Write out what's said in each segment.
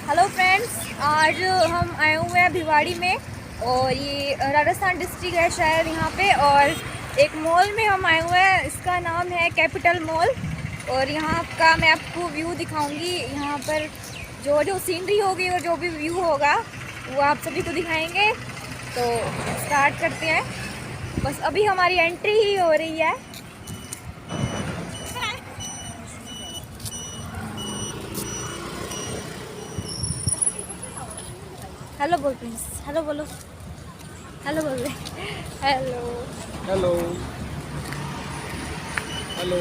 Hello friends, आज हम आए हुए हैं भिवाड़ी में और ये राजस्थान डिस्ट्रिक्ट है शायद यहाँ पे। और एक मॉल में हम आए हुए हैं, इसका नाम है कैपिटल मॉल। और यहाँ का मैं आपको व्यू दिखाऊंगी। यहाँ पर जो जो सीनरी होगी और जो भी व्यू होगा वो आप सभी को दिखाएंगे। तो स्टार्ट करते हैं। बस अभी हमारी एंट्री ही हो रही है। हेलो बोल प्लीज, हेलो बोलो, हेलो बोल रहे, हेलो हेलो हेलो।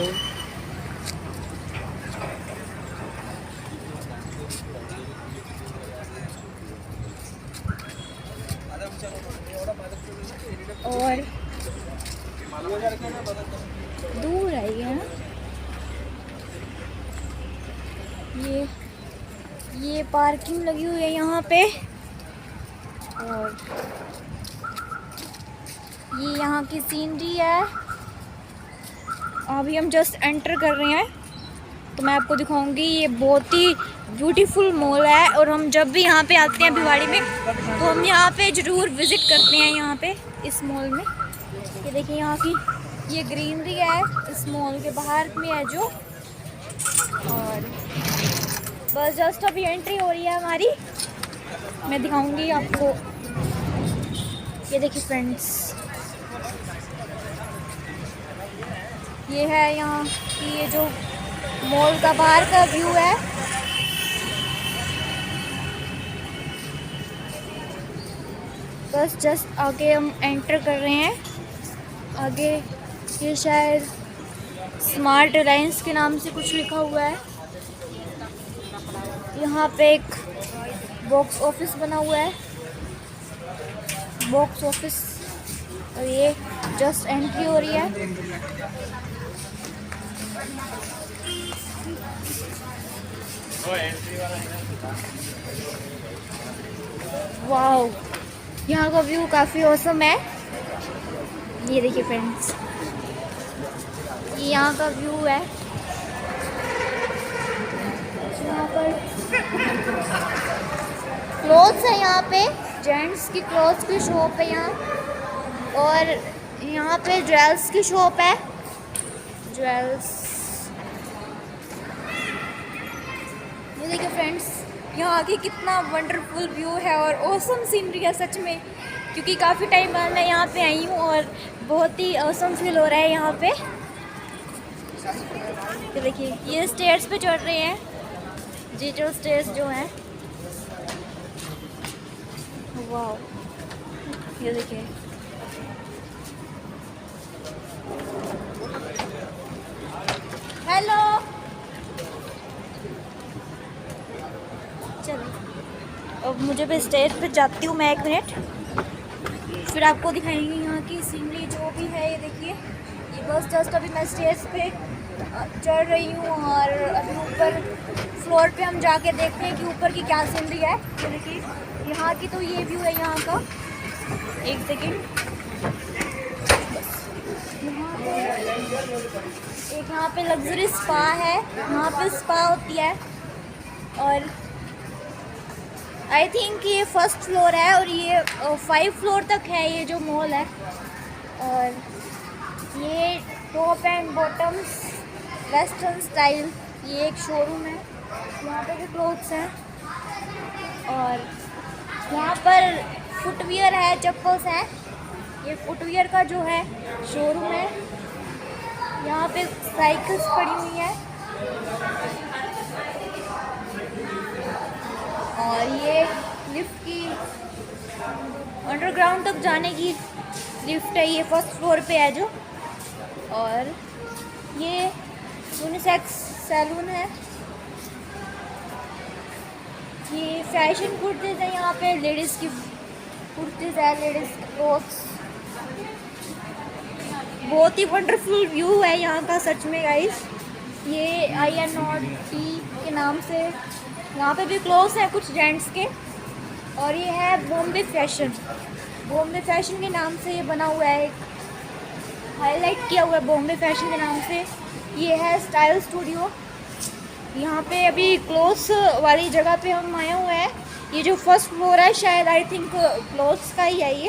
और दूर आई है ना ये पार्किंग लगी हुई है यहाँ पे। और ये यहाँ की सीनरी है। अभी हम जस्ट एंटर कर रहे हैं तो मैं आपको दिखाऊंगी। ये बहुत ही ब्यूटीफुल मॉल है और हम जब भी यहाँ पे आते हैं भिवाड़ी में तो हम यहाँ पे ज़रूर विज़िट करते हैं। यहाँ पे इस मॉल में ये देखिए, यहाँ की ये ग्रीनरी है इस मॉल के बाहर में है जो। और बस जस्ट अभी एंट्री हो रही है हमारी, मैं दिखाऊंगी आपको। ये देखिए फ्रेंड्स, ये है यहाँ की ये जो मॉल का बाहर का व्यू है। बस जस्ट आगे हम एंटर कर रहे हैं। आगे ये शायद स्मार्ट अलायंस के नाम से कुछ लिखा हुआ है। यहाँ पे एक बॉक्स ऑफिस बना हुआ है, बॉक्स ऑफिस। और ये जस्ट एंट्री हो रही है। वाओ, यहाँ का व्यू काफ़ी औसम है। ये देखिए फ्रेंड्स, ये यहाँ का व्यू है। यहाँ पर क्लोथ्स है, यहाँ पे जेंट्स की क्लोथ्स की शॉप है यहाँ। और यहाँ पे ज्वेल्स की शॉप है, ज्वेल्स। ये देखिए फ्रेंड्स, यहाँ की कितना वंडरफुल व्यू है और ऑसम सीनरी है सच में। क्योंकि काफ़ी टाइम बाद मैं यहाँ पे आई हूँ और बहुत ही ऑसम फील हो रहा है यहाँ पे। तो देखिए, ये स्टेयर्स पे चढ़ रहे हैं, डिजिटल स्टेयर्स जो हैं। वाह, ये देखिए। हेलो, चलो अब मुझे भी स्टेज पे जाती हूँ मैं 1 मिनट, फिर आपको दिखाएंगे यहाँ की सीनरी जो भी है। ये देखिए, ये बस जस्ट अभी मैं स्टेज पे चढ़ रही हूँ और अभी ऊपर फ्लोर पे हम जाके देखते हैं कि ऊपर की क्या सीनरी है। ये देखिए, यहाँ की तो ये व्यू है यहाँ का। एक सेकेंड, एक यहाँ पे लग्जरी स्पा है, यहाँ पे स्पा होती है। और आई थिंक ये फर्स्ट फ्लोर है और ये 5 फ्लोर तक है ये जो मॉल है। और ये top and bottoms western style, ये एक शोरूम है। यहाँ पे भी क्लोथ्स हैं और यहाँ पर फुटवियर है, चप्पल्स हैं। ये फुटवियर का जो है शोरूम है। यहाँ पे साइकिल्स पड़ी हुई हैं और ये लिफ्ट की अंडरग्राउंड तक जाने की लिफ्ट है। ये फर्स्ट फ्लोर पे है जो। और ये यूनिसेक्स सैलून है। ये फैशन कुर्तीज़ है, यहाँ पे लेडीज़ की कुर्तीज़ है, लेडीज़ क्लोथ्स। बहुत ही वंडरफुल व्यू है यहाँ का सच में गाइस। ये INOT के नाम से यहाँ पे भी क्लोथ्स हैं कुछ जेंट्स के। और ये है बॉम्बे फैशन, बॉम्बे फैशन के नाम से ये बना हुआ है, हाईलाइट किया हुआ है बॉम्बे फैशन के नाम से। ये है स्टाइल स्टूडियो यहाँ पे अभी क्लोथ्स वाली जगह पे हम आए हुए हैं। ये जो फर्स्ट फ्लोर है शायद आई थिंक क्लोथ्स का ही है ये।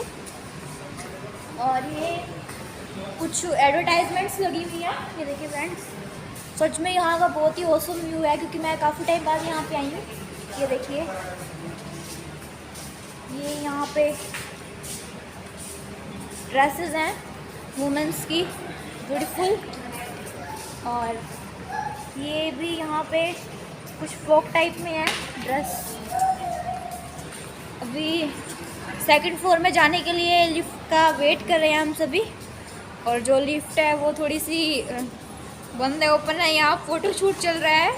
और ये कुछ एडवर्टाइजमेंट्स लगी हुई है। ये देखिए फ्रेंड्स, सच में यहाँ का बहुत ही ऑसम व्यू है क्योंकि मैं काफ़ी टाइम बाद यहाँ पे आई हूँ। ये देखिए, ये यहाँ पे ड्रेसेस हैं वुमेंस की, ब्यूटीफुल। और ये भी यहाँ पे कुछ फ्रॉक टाइप में है ड्रेस। अभी सेकंड फ्लोर में जाने के लिए लिफ्ट का वेट कर रहे हैं हम सभी। और जो लिफ्ट है वो थोड़ी सी बंद है, ओपन है। यहाँ फ़ोटो शूट चल रहा है।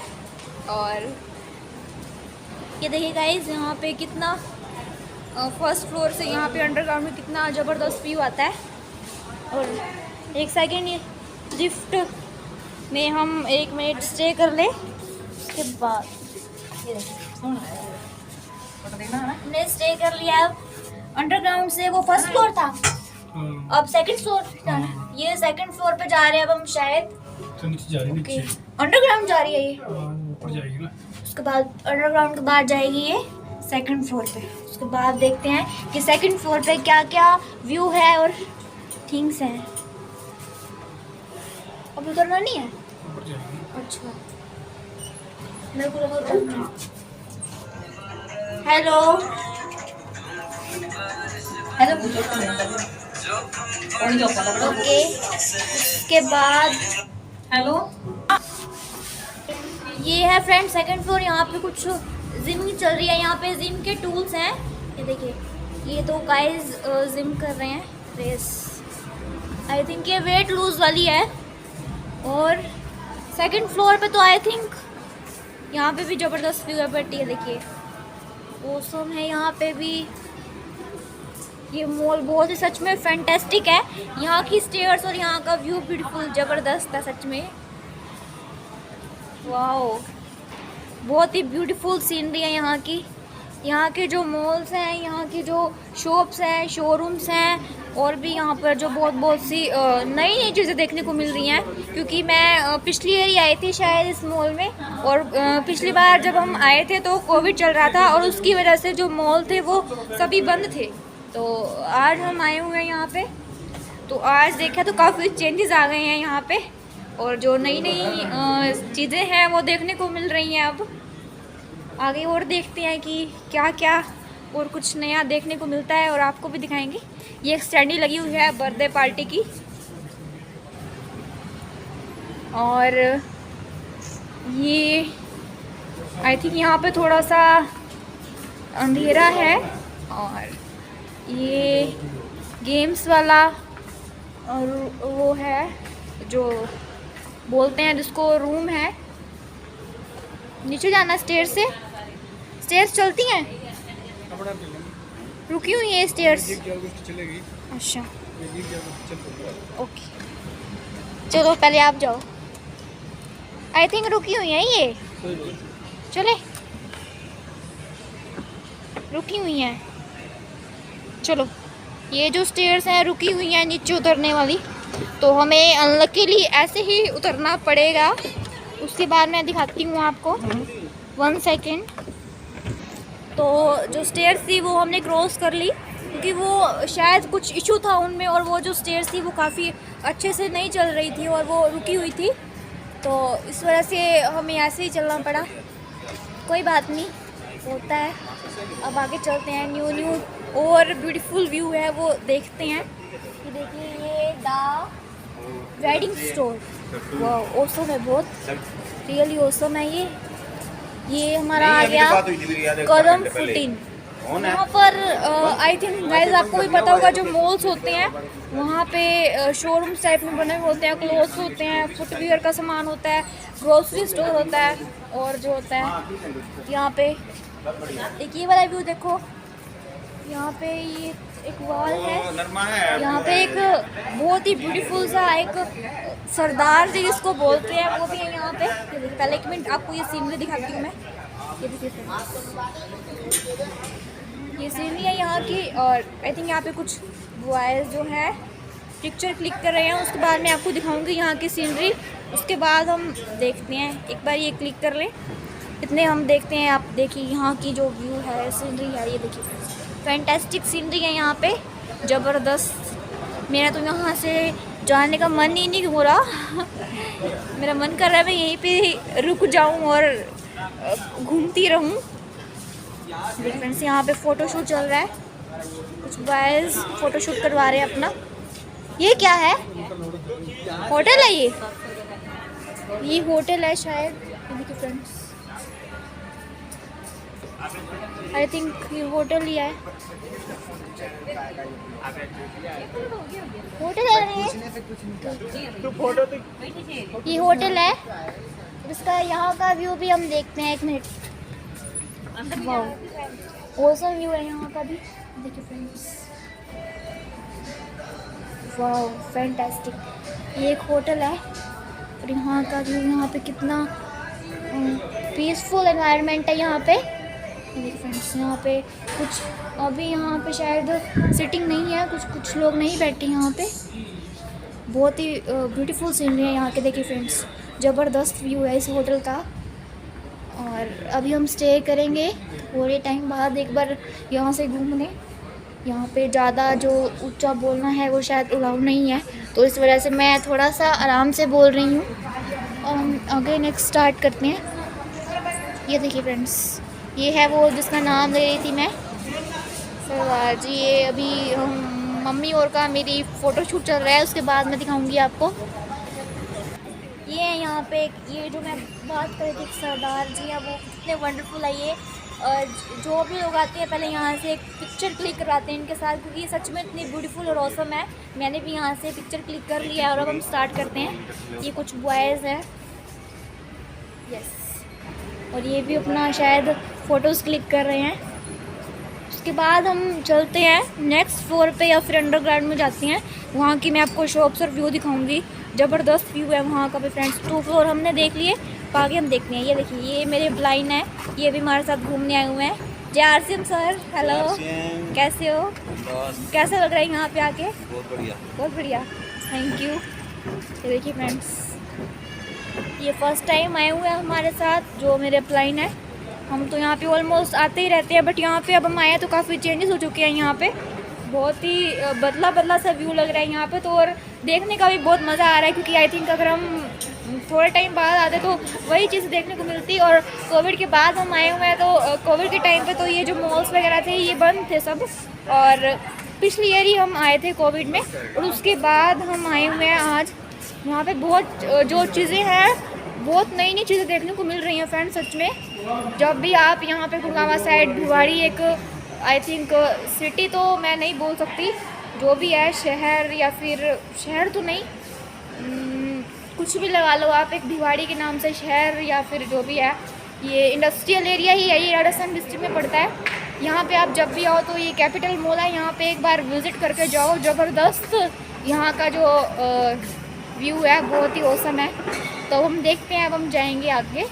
और ये देखिए गाइस, यहाँ पे कितना फर्स्ट फ्लोर से यहाँ पे अंडरग्राउंड में कितना ज़बरदस्त व्यू आता है। और एक सेकेंड, लिफ्ट में हम 1 मिनट स्टे कर लें, उसके बाद हमने स्टे कर लिया। अब अंडरग्राउंड से वो फर्स्ट फ्लोर था, अब सेकंड फ्लोर जाना। ये सेकंड फ्लोर पे जा रहे हैं अब हम शायद। तो नीचे जा रही है, नीचे अंडरग्राउंड जा रही है ये। ऊपर जाएगी ना, उसके बाद अंडरग्राउंड के बाद जाएगी ये सेकंड फ्लोर पे। उसके बाद देखते हैं कि सेकंड फ्लोर पे क्या क्या व्यू है और थिंग्स हैं। अब उतरना नहीं है? ऊपर जाएगी। अच्छा, मेरे को लगा उतरना है। Hello okay. उसके बाद हेलो, ये है फ्रेंड सेकंड फ्लोर। यहाँ पे कुछ जिम चल रही है। यहाँ पे जिम के टूल्स हैं। ये देखिए, ये तो गाइस जिम कर रहे हैं, रेस। आई थिंक ये वेट लूज वाली है। और सेकंड फ्लोर पे तो आई थिंक यहाँ पे भी ज़बरदस्त व्यू है। बट ये देखिए ऑसम है यहाँ पे भी। ये मॉल बहुत ही सच में फैंटास्टिक है। यहाँ की स्टेयर्स और यहाँ का व्यू ब्यूटीफुल ज़बरदस्त है सच में। वाओ, बहुत ही ब्यूटीफुल सीनरी है यहाँ की। यहाँ के जो मॉल्स हैं, यहाँ की जो शॉप्स हैं, शोरूम्स हैं, और भी यहाँ पर जो बहुत सी नई नई चीज़ें देखने को मिल रही हैं। क्योंकि मैं पिछली ईयर ही आई थी शायद इस मॉल में। और पिछली बार जब हम आए थे तो कोविड चल रहा था और उसकी वजह से जो मॉल थे वो सभी बंद थे। तो आज हम आए हुए हैं यहाँ पे, तो आज देखा तो काफ़ी चेंजेस आ गए हैं यहाँ पे। और जो नई नई चीज़ें हैं वो देखने को मिल रही हैं। अब आगे और देखते हैं कि क्या क्या और कुछ नया देखने को मिलता है और आपको भी दिखाएंगे। ये एक स्टैंडी लगी हुई है बर्थडे पार्टी की। और ये आई थिंक यहाँ पे थोड़ा सा अंधेरा है। और ये गेम्स वाला और वो है जो बोलते हैं जिसको रूम है। नीचे जाना स्टेयर्स से, स्टेयर्स चलती हैं, रुकी हुई है स्टेयर्स। अच्छा ओके, चलो पहले आप जाओ। आई थिंक रुकी हुई है ये, चले रुकी हुई हैं। चलो, ये जो स्टेयर्स हैं रुकी हुई हैं नीचे उतरने वाली, तो हमें अनलकीली ऐसे ही उतरना पड़ेगा। उसके बाद मैं दिखाती हूँ आपको, 1 सेकेंड। तो जो स्टेयर्स थी वो हमने क्रॉस कर ली क्योंकि वो शायद कुछ इशू था उनमें, और वो जो स्टेयर्स थी वो काफ़ी अच्छे से नहीं चल रही थी और वो रुकी हुई थी। तो इस वजह से हमें ऐसे ही चलना पड़ा। कोई बात नहीं, होता है। अब आगे चलते हैं, न्यू और ब्यूटीफुल व्यू है वो देखते हैं। ये देखिए, ये द वेडिंग स्टोर, वो ओसम है, बहुत रियली ओसम है ये हमारा आ गया कदम 14। यहाँ पर आई थिंक गाइस आपको भी पता होगा, जो मॉल्स होते हैं वहाँ पे शोरूम्स टाइप में बने हुए होते हैं, क्लोथ्स होते हैं, फुटवियर का सामान होता है, ग्रोसरी स्टोर होता है। और जो होता है यहाँ पे एक ये वाला व्यू देखो, यहाँ पे ये एक वॉल है। यहाँ पे एक बहुत ही ब्यूटीफुल सा एक सरदार जी जिसको बोलते हैं वो भी है यहाँ पे। ये देखिए, पहले 1 मिनट आपको ये सीनरी दिखाती हूँ मैं। ये देखिए, ये सीनरी है यहाँ की। और आई थिंक यहाँ पे कुछ बॉयज़ जो है पिक्चर क्लिक कर रहे हैं। उसके बाद मैं आपको दिखाऊंगी यहाँ की सीनरी उसके बाद हम देखते हैं, एक बार ये क्लिक कर लें, इतने हम देखते हैं। आप देखिए यहाँ की जो व्यू है, सीनरी है, ये देखिए फैंटास्टिक सीनरी है यहाँ पे, ज़बरदस्त। मेरा तो यहाँ से जाने का मन ही नहीं हो रहा मेरा मन कर रहा है मैं यहीं पे रुक जाऊँ और घूमती रहूँ। फ्रेंड्स यहाँ पे फ़ोटोशूट चल रहा है, कुछ बॉयज़ फ़ोटोशूट करवा रहे हैं अपना। ये क्या है, होटल है ये होटल है शायद। देखिए फ्रेंड्स, आई थिंक ये होटल ही है, होटल है ये होटल है। इसका यहाँ का व्यू भी हम देखते हैं, एक मिनट। वाह, ऑसम व्यू है यहाँ का भी, देखिए फ्रेंड्स, वाह फैंटास्टिक। ये एक होटल है और यहाँ का व्यू, यहाँ पे कितना पीसफुल एनवायरनमेंट है यहाँ पे। देखिए फ्रेंड्स, यहाँ पे कुछ अभी यहाँ पे शायद सिटिंग नहीं है, कुछ लोग नहीं बैठे यहाँ पे। बहुत ही ब्यूटीफुल सीनरी है यहाँ के। देखिए फ्रेंड्स, ज़बरदस्त व्यू है इस होटल का। और अभी हम स्टे करेंगे थोड़े टाइम बाद एक बार यहाँ से घूमने। यहाँ पे ज़्यादा जो ऊंचा बोलना है वो शायद अलाउ नहीं है, तो इस वजह से मैं थोड़ा सा आराम से बोल रही हूँ। और हम आगे नेक्स्ट स्टार्ट करते हैं। ये देखिए फ्रेंड्स, ये है वो जिसका नाम ले रही थी मैं, सरवार जी। ये अभी मम्मी और का मेरी फ़ोटोशूट चल रहा है, उसके बाद मैं दिखाऊंगी आपको। ये है यहाँ पे ये जो मैं बात कर रही थी, सरदार जी हैं, वो कितने वंडरफुल है ये। जो भी लोग आते हैं पहले यहाँ से एक पिक्चर क्लिक कराते हैं इनके साथ, क्योंकि ये सच में इतनी ब्यूटीफुल और ऑसम है। मैंने भी यहाँ से पिक्चर क्लिक कर लिया है और अब हम स्टार्ट करते हैं। ये कुछ बॉयज़ हैं, यस, और ये भी अपना शायद फ़ोटोज़ क्लिक कर रहे हैं। उसके बाद हम चलते हैं नेक्स्ट फ्लोर पे या फिर अंडरग्राउंड में जाते हैं। वहाँ की मैं आपको शॉप्स और व्यू दिखाऊंगी, ज़बरदस्त व्यू है वहाँ का भी फ्रेंड्स। 2 फ्लोर हमने देख लिए, आगे हम देखते हैं। ये देखिए, ये मेरे ब्लाइन है, ये भी हमारे साथ घूमने आए हुए हैं। जय आरसीएम सर, हेलो, कैसे हो? कैसा लग रहा है यहाँ पे आके? बहुत बढ़िया, बहुत बढ़िया, थैंक यू। ये देखिए फ्रेंड्स, ये फर्स्ट टाइम आए हुए हैं हमारे साथ जो मेरे ब्लाइन है। हम तो यहाँ पे ऑलमोस्ट आते ही रहते हैं, बट यहाँ पे अब हम आए हैं तो काफ़ी चेंजेस हो चुके हैं यहाँ पे। बहुत ही बदला सा व्यू लग रहा है यहाँ पे तो, और देखने का भी बहुत मज़ा आ रहा है, क्योंकि आई थिंक अगर हम थोड़े टाइम बाद आते तो वही चीज़ देखने को मिलती। और कोविड के बाद हम आए हुए हैं, तो कोविड के टाइम पे तो ये जो मॉल्स वगैरह थे ये बंद थे सब, और पिछली ईयर ही हम आए थे कोविड में, और उसके बाद हम आए हुए हैं आज। यहाँ पे बहुत जो चीज़ें हैं, बहुत नई चीज़ें देखने को मिल रही हैं फ्रेंड्स सच में। जब भी आप यहाँ पे गुड़गांव साइड, भिवाड़ी एक आई थिंक सिटी तो मैं नहीं बोल सकती, जो भी है शहर, या फिर शहर तो नहीं, कुछ भी लगा लो आप, एक भिवाड़ी के नाम से शहर या फिर जो भी है, ये इंडस्ट्रियल एरिया ही है, ये राजस्थान डिस्ट्रिक्ट में पड़ता है। यहाँ पे आप जब भी आओ तो ये कैपिटल मॉल है, यहाँ पे एक बार विज़िट करके जाओ। ज़बरदस्त यहाँ का जो व्यू है, बहुत ही औसम है। तो हम देखते हैं, अब हम जाएंगे आगे।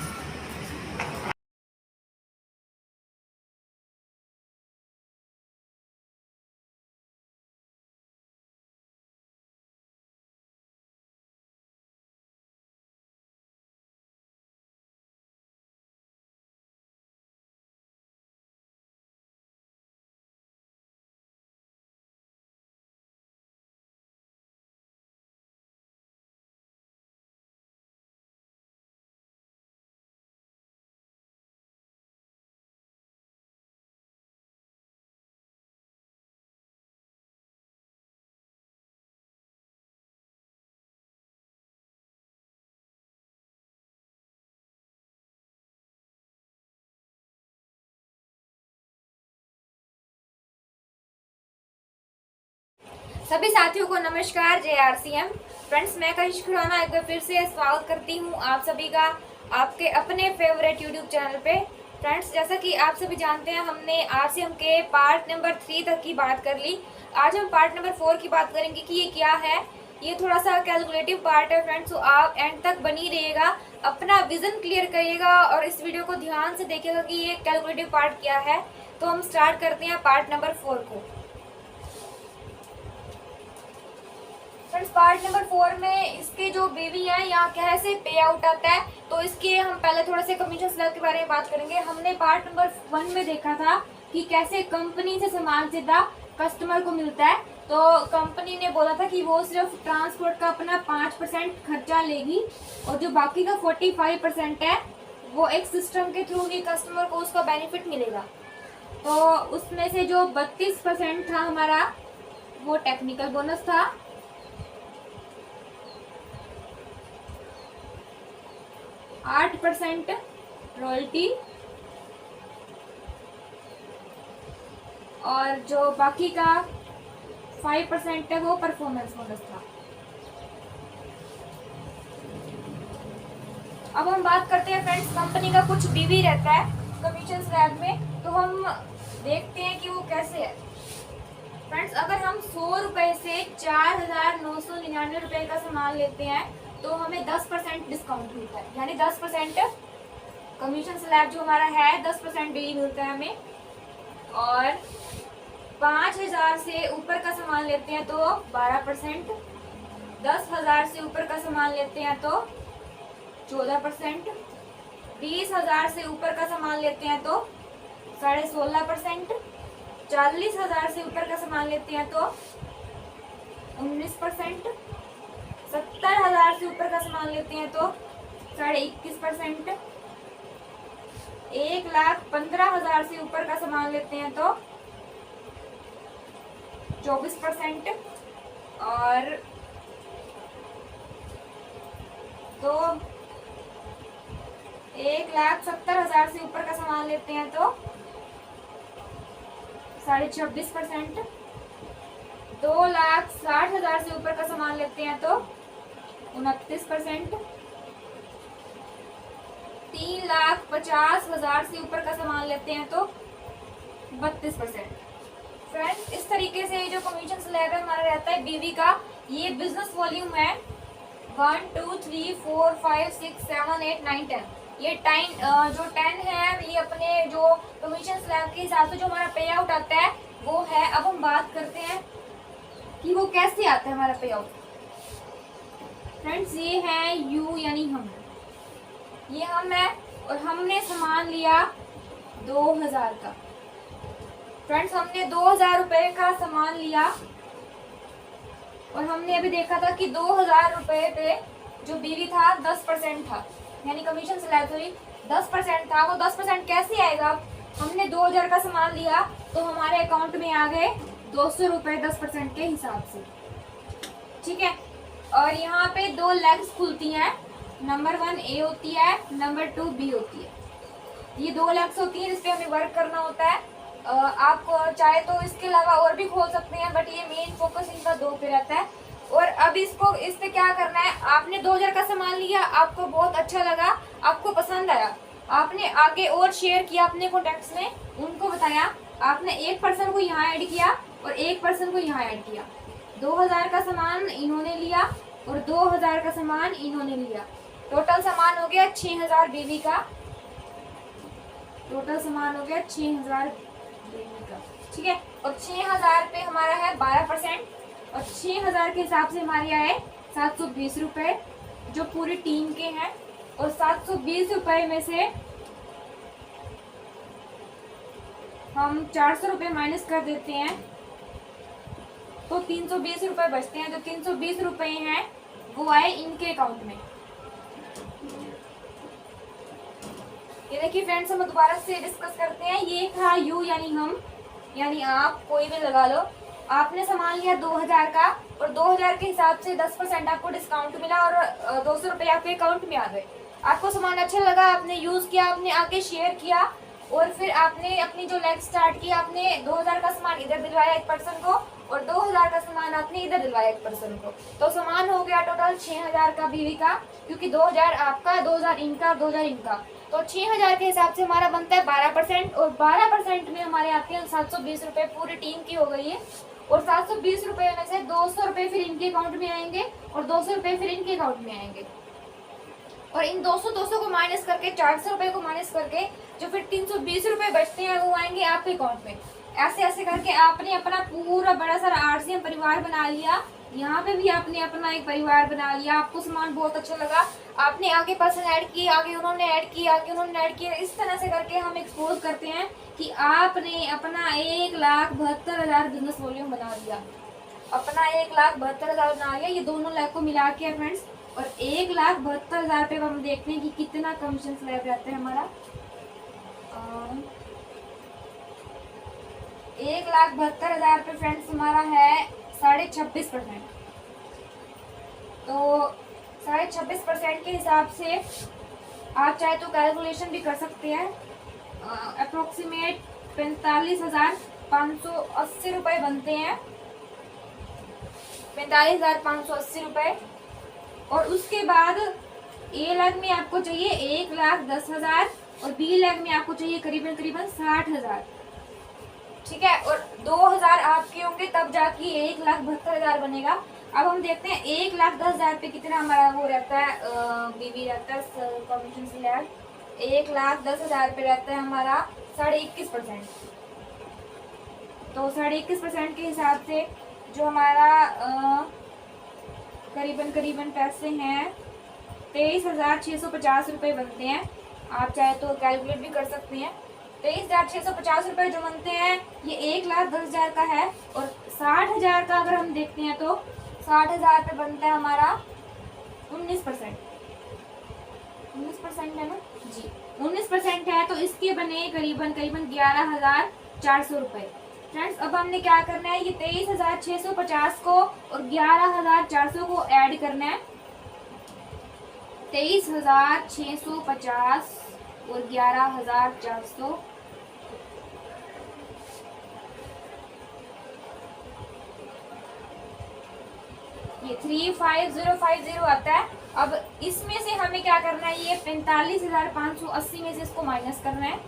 सभी साथियों को नमस्कार, जय आरसीएम। फ्रेंड्स, मैं कशिश खुराना एक बार फिर से स्वागत करती हूँ आप सभी का आपके अपने फेवरेट यूट्यूब चैनल पे। फ्रेंड्स, जैसा कि आप सभी जानते हैं, हमने आरसीएम के पार्ट नंबर 3 तक की बात कर ली। आज हम पार्ट नंबर 4 की बात करेंगे कि ये क्या है। ये थोड़ा सा कैलकुलेटिव पार्ट है फ्रेंड्स, तो आप एंड तक बनी रहिएगा, अपना विजन क्लियर करिएगा और इस वीडियो को ध्यान से देखिएगा कि ये कैलकुलेटिव पार्ट क्या है। तो हम स्टार्ट करते हैं पार्ट नंबर 4 को। फ्रेंड्स पार्ट नंबर 4 में इसके जो बीवी है यहाँ कैसे पे आउट आता है, तो इसके हम पहले थोड़ा से कमीशन स्लैब के बारे में बात करेंगे। हमने पार्ट नंबर 1 में देखा था कि कैसे कंपनी से सामान सीधा कस्टमर को मिलता है। तो कंपनी ने बोला था कि वो सिर्फ ट्रांसपोर्ट का अपना 5% खर्चा लेगी और जो बाकी का 45% है वो एक सिस्टम के थ्रू ही कस्टमर को उसका बेनिफिट मिलेगा। तो उसमें से जो 32% था हमारा वो टेक्निकल बोनस था, 8% रॉयल्टी और जो बाकी का 5% है वो परफॉर्मेंस बोनस था। अब हम बात करते हैं फ्रेंड्स कंपनी का कुछ बीवी रहता है कमीशन स्लैब में, तो हम देखते हैं कि वो कैसे है। फ्रेंड्स अगर हम 100 रुपए से 4,999 रुपए का सामान लेते हैं तो हमें 10% डिस्काउंट मिलता है, यानी 10% कमीशन स्लैब जो हमारा है 10% भी मिलता है हमें। और 5,000 से ऊपर का सामान लेते हैं तो 12%, 10,000 से ऊपर का सामान लेते हैं तो 14%, 20,000 से ऊपर का सामान लेते हैं तो 16.5%, 40,000 से ऊपर का सामान लेते हैं तो 19%, 70,000 से ऊपर का सामान लेते हैं तो 21.5%, 1,15,000 से ऊपर का सामान लेते हैं तो 24%, और तो 1,70,000 से ऊपर का सामान लेते हैं तो 26.5%, 2,60,000 से ऊपर का सामान लेते हैं तो 29%, 3,50,000 से ऊपर का सामान लेते हैं तो 32%। फ्रेंड्स इस तरीके से जो कमीशन स्लैब है हमारा रहता है बीवी का। ये बिजनेस वॉल्यूम है 1 2 3 4 5 6 7 8 9 10। ये 10 जो 10 है ये अपने जो कमीशन स्लैब के हिसाब से जो हमारा पे आउट आता है वो है। अब हम बात करते हैं कि वो कैसे आता है हमारा पे आउट। फ्रेंड्स ये है यू यानी हम, ये हम है और हमने सामान लिया 2,000 का। फ्रेंड्स हमने 2,000 रुपए का सामान लिया और हमने अभी देखा था कि 2,000 रुपए पे जो बीवी था 10% था, यानी कमीशन स्लैब सॉरी 10% था। वो 10% कैसे आएगा? हमने 2,000 का सामान लिया तो हमारे अकाउंट में आ गए 200 रुपए 10% के हिसाब से, ठीक है। और यहाँ पे 2 लेग्स खुलती हैं, नंबर 1 ए होती है, नंबर 2 बी होती है। ये 2 लेग्स होती हैं, इस पे हमें वर्क करना होता है। आप चाहे तो इसके अलावा और भी खोल सकते हैं, बट ये मेन फोकस इनका 2 पे रहता है। और अब इसको इस पे क्या करना है, आपने 2,000 का सामान लिया, आपको बहुत अच्छा लगा, आपको पसंद आया, आपने आगे और शेयर किया अपने कॉन्टैक्ट्स में, उनको बताया, आपने एक पर्सन को यहाँ ऐड किया और एक पर्सन को यहाँ ऐड किया। 2,000 का सामान इन्होंने लिया और 2,000 का सामान इन्होंने लिया। टोटल सामान हो गया 6,000 बीवी का, टोटल सामान हो गया 6,000 बीवी का, ठीक है। और 6,000 पे हमारा है 12% और 6,000 के हिसाब से हमारे आए 720 रुपए जो पूरी टीम के हैं। और 720 रुपए में से हम 400 रुपए माइनस कर देते हैं तो 320 रुपए बचते हैं। जो 320 रुपए हैं वो आए इनके अकाउंट में। ये देखिए फ्रेंड्स, हम दोबारा से डिस्कस करते हैं। ये था यू यानी हम, यानी आप कोई भी लगा लो। आपने सामान लिया 2,000 का और 2,000 के हिसाब से 10% आपको डिस्काउंट मिला और 200 रुपये आपके अकाउंट में आ गए। आपको सामान अच्छा लगा, आपने यूज़ किया, आपने आगे शेयर किया और फिर आपने अपनी जो लेग स्टार्ट की, आपने 2,000 का सामान इधर दिलवाया एक पर्सन को और 2,000 का सामान आपने इधर दिलवाया एक पर्सन को। तो सामान हो गया टोटल 6,000 का बीवी का, क्योंकि 2,000 आपका, 2,000 इनका, 2,000 इनका। तो 6,000 के हिसाब से हमारा बनता है 12% और 12% में हमारे आते हैं 720 रुपये, पूरी टीम की हो गई है। और 720 रुपये में से 200 रुपये फिर इनके अकाउंट में आएंगे और 200 रुपये फिर इनके अकाउंट में आएंगे। और इन 200 को माइनस करके 400 रुपये को माइनस करके जो फिर 320 रुपये बचते हैं वो आएंगे आपके अकाउंट में। ऐसे ऐसे करके आपने अपना पूरा बड़ा सारा आरसीएम परिवार बना लिया यहाँ पे भी आपने अपना एक परिवार बना लिया, आपको सामान बहुत अच्छा लगा, आपने आगे पर्सन ऐड किए, आगे उन्होंने ऐड किया, आगे उन्होंने ऐड किया। इस तरह से करके हम एक्सपोज करते हैं कि आपने अपना 1,72,000 बिजनेस वॉल्यूम बना दिया, अपना 1,72,000 बना लिया। ये दोनों लाख को मिला के फ्रेंड्स, और 1,72,000 पे हम देखते हैं कि कितना कमीशन स्लैब रहता है हमारा। 1,72,000 पे फ्रेंड्स हमारा है 26.5%। तो 26.5% के हिसाब से आप चाहे तो कैलकुलेशन भी कर सकते हैं। अप्रोक्सीमेट 45,580 रुपये बनते हैं, 45,580 रुपये। और उसके बाद ए लाख में आपको चाहिए 1,10,000 और बी लाख में आपको चाहिए करीबन 60,000, ठीक है। और 2,000 आपके होंगे तब जाके 1,72,000 बनेगा। अब हम देखते हैं 1,10,000 पे कितना हमारा वो रहता है, बीबी रहता है कमीशन स्लैब। 1,10,000 पे रहता है हमारा 21.5%। तो 21.5% के हिसाब से जो हमारा करीबन पैसे हैं 23,650 रुपये बनते हैं। आप चाहे तो कैलकुलेट भी कर सकते हैं। 23,650 रुपये जो बनते हैं ये 1,10,000 का है। और 60,000 का अगर हम देखते हैं तो 60,000 पे बनता है हमारा 19%। 19% है ना जी, 19% है। तो इसके बने करीबन 11,400 रुपये। फ्रेंड्स अब हमने क्या करना है, ये 23,650 को और 11,400 को ऐड करना है। 23,650 और 11,400, ये 35050 आता है। अब इसमें से हमें क्या करना है, ये 45,580 में से इसको माइनस करना है।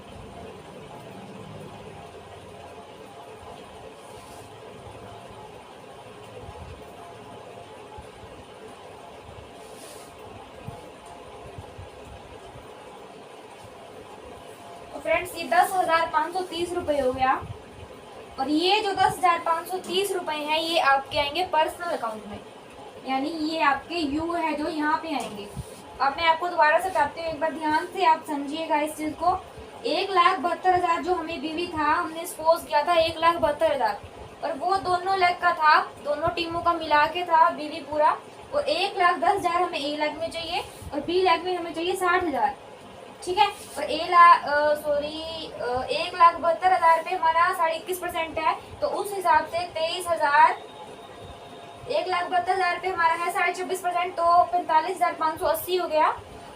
फ्रेंड्स ये 10,530 रुपये हो गया। और ये जो 10,530 रुपये हैं ये आपके आएंगे पर्सनल अकाउंट में, यानी ये आपके यू है जो यहाँ पे आएंगे। अब मैं आपको दोबारा से बताती हूँ, एक बार ध्यान से आप समझिएगा इस चीज़ को। 1,72,000 जो हमें बीवी था, हमने सपोज किया था 1,72,000, और वो दोनों लेग का था, दोनों टीमों का मिला के था बीवी पूरा। और 1,10,000 हमें ए लेग में चाहिए और बी लेग में हमें चाहिए 60,000, ठीक है। और 1,72,000 पे हमारा 21.5% है। तो उस हिसाब से 1,72,000 पे हमारा है 26.5%, तो 45,580 हो गया।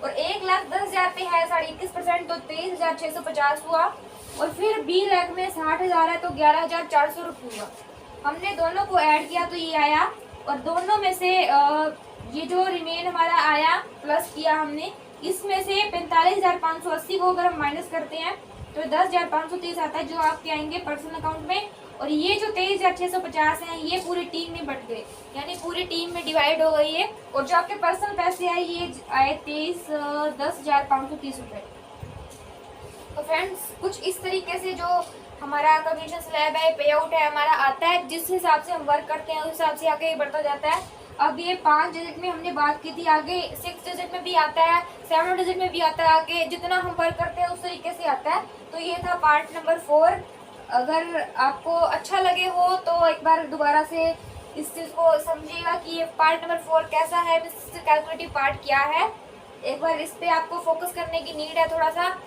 और 1,10,000 पे है 21% तो 23,650 हुआ। और फिर बी लैग में 60,000 है तो 11,400 रुपये हुआ। हमने दोनों को ऐड किया तो ये आया, और दोनों में से ये जो रिमेन हमारा आया प्लस किया हमने, इसमें से 45,580 को अगर हम माइनस करते हैं तो 10,530 आता है जो आपके आएंगे पर्सनल अकाउंट में। और ये जो 23,650 हैं ये पूरी टीम में बट गए, यानी पूरी टीम में डिवाइड हो गई है। और जो आपके पर्सनल पैसे आए ये आए 10,530 रुपये। तो फ्रेंड्स कुछ इस तरीके से जो हमारा कमीशन स्लैब है, पे आउट है हमारा आता है, जिस हिसाब से हम वर्क करते हैं उस हिसाब से आगे बढ़ता जाता है। अब ये 5 डिजिट में हमने बात की थी, आगे 6 डिजिट में भी आता है, 7 डिजिट में भी आता है, आगे जितना हम वर्क करते हैं उस तरीके से आता है। तो ये था पार्ट नंबर 4। अगर आपको अच्छा लगे हो तो एक बार दोबारा से इस चीज़ को समझिएगा कि ये पार्ट नंबर 4 कैसा है, कैलकुलेटिव पार्ट क्या है। एक बार इस पर आपको फोकस करने की नीड है, थोड़ा सा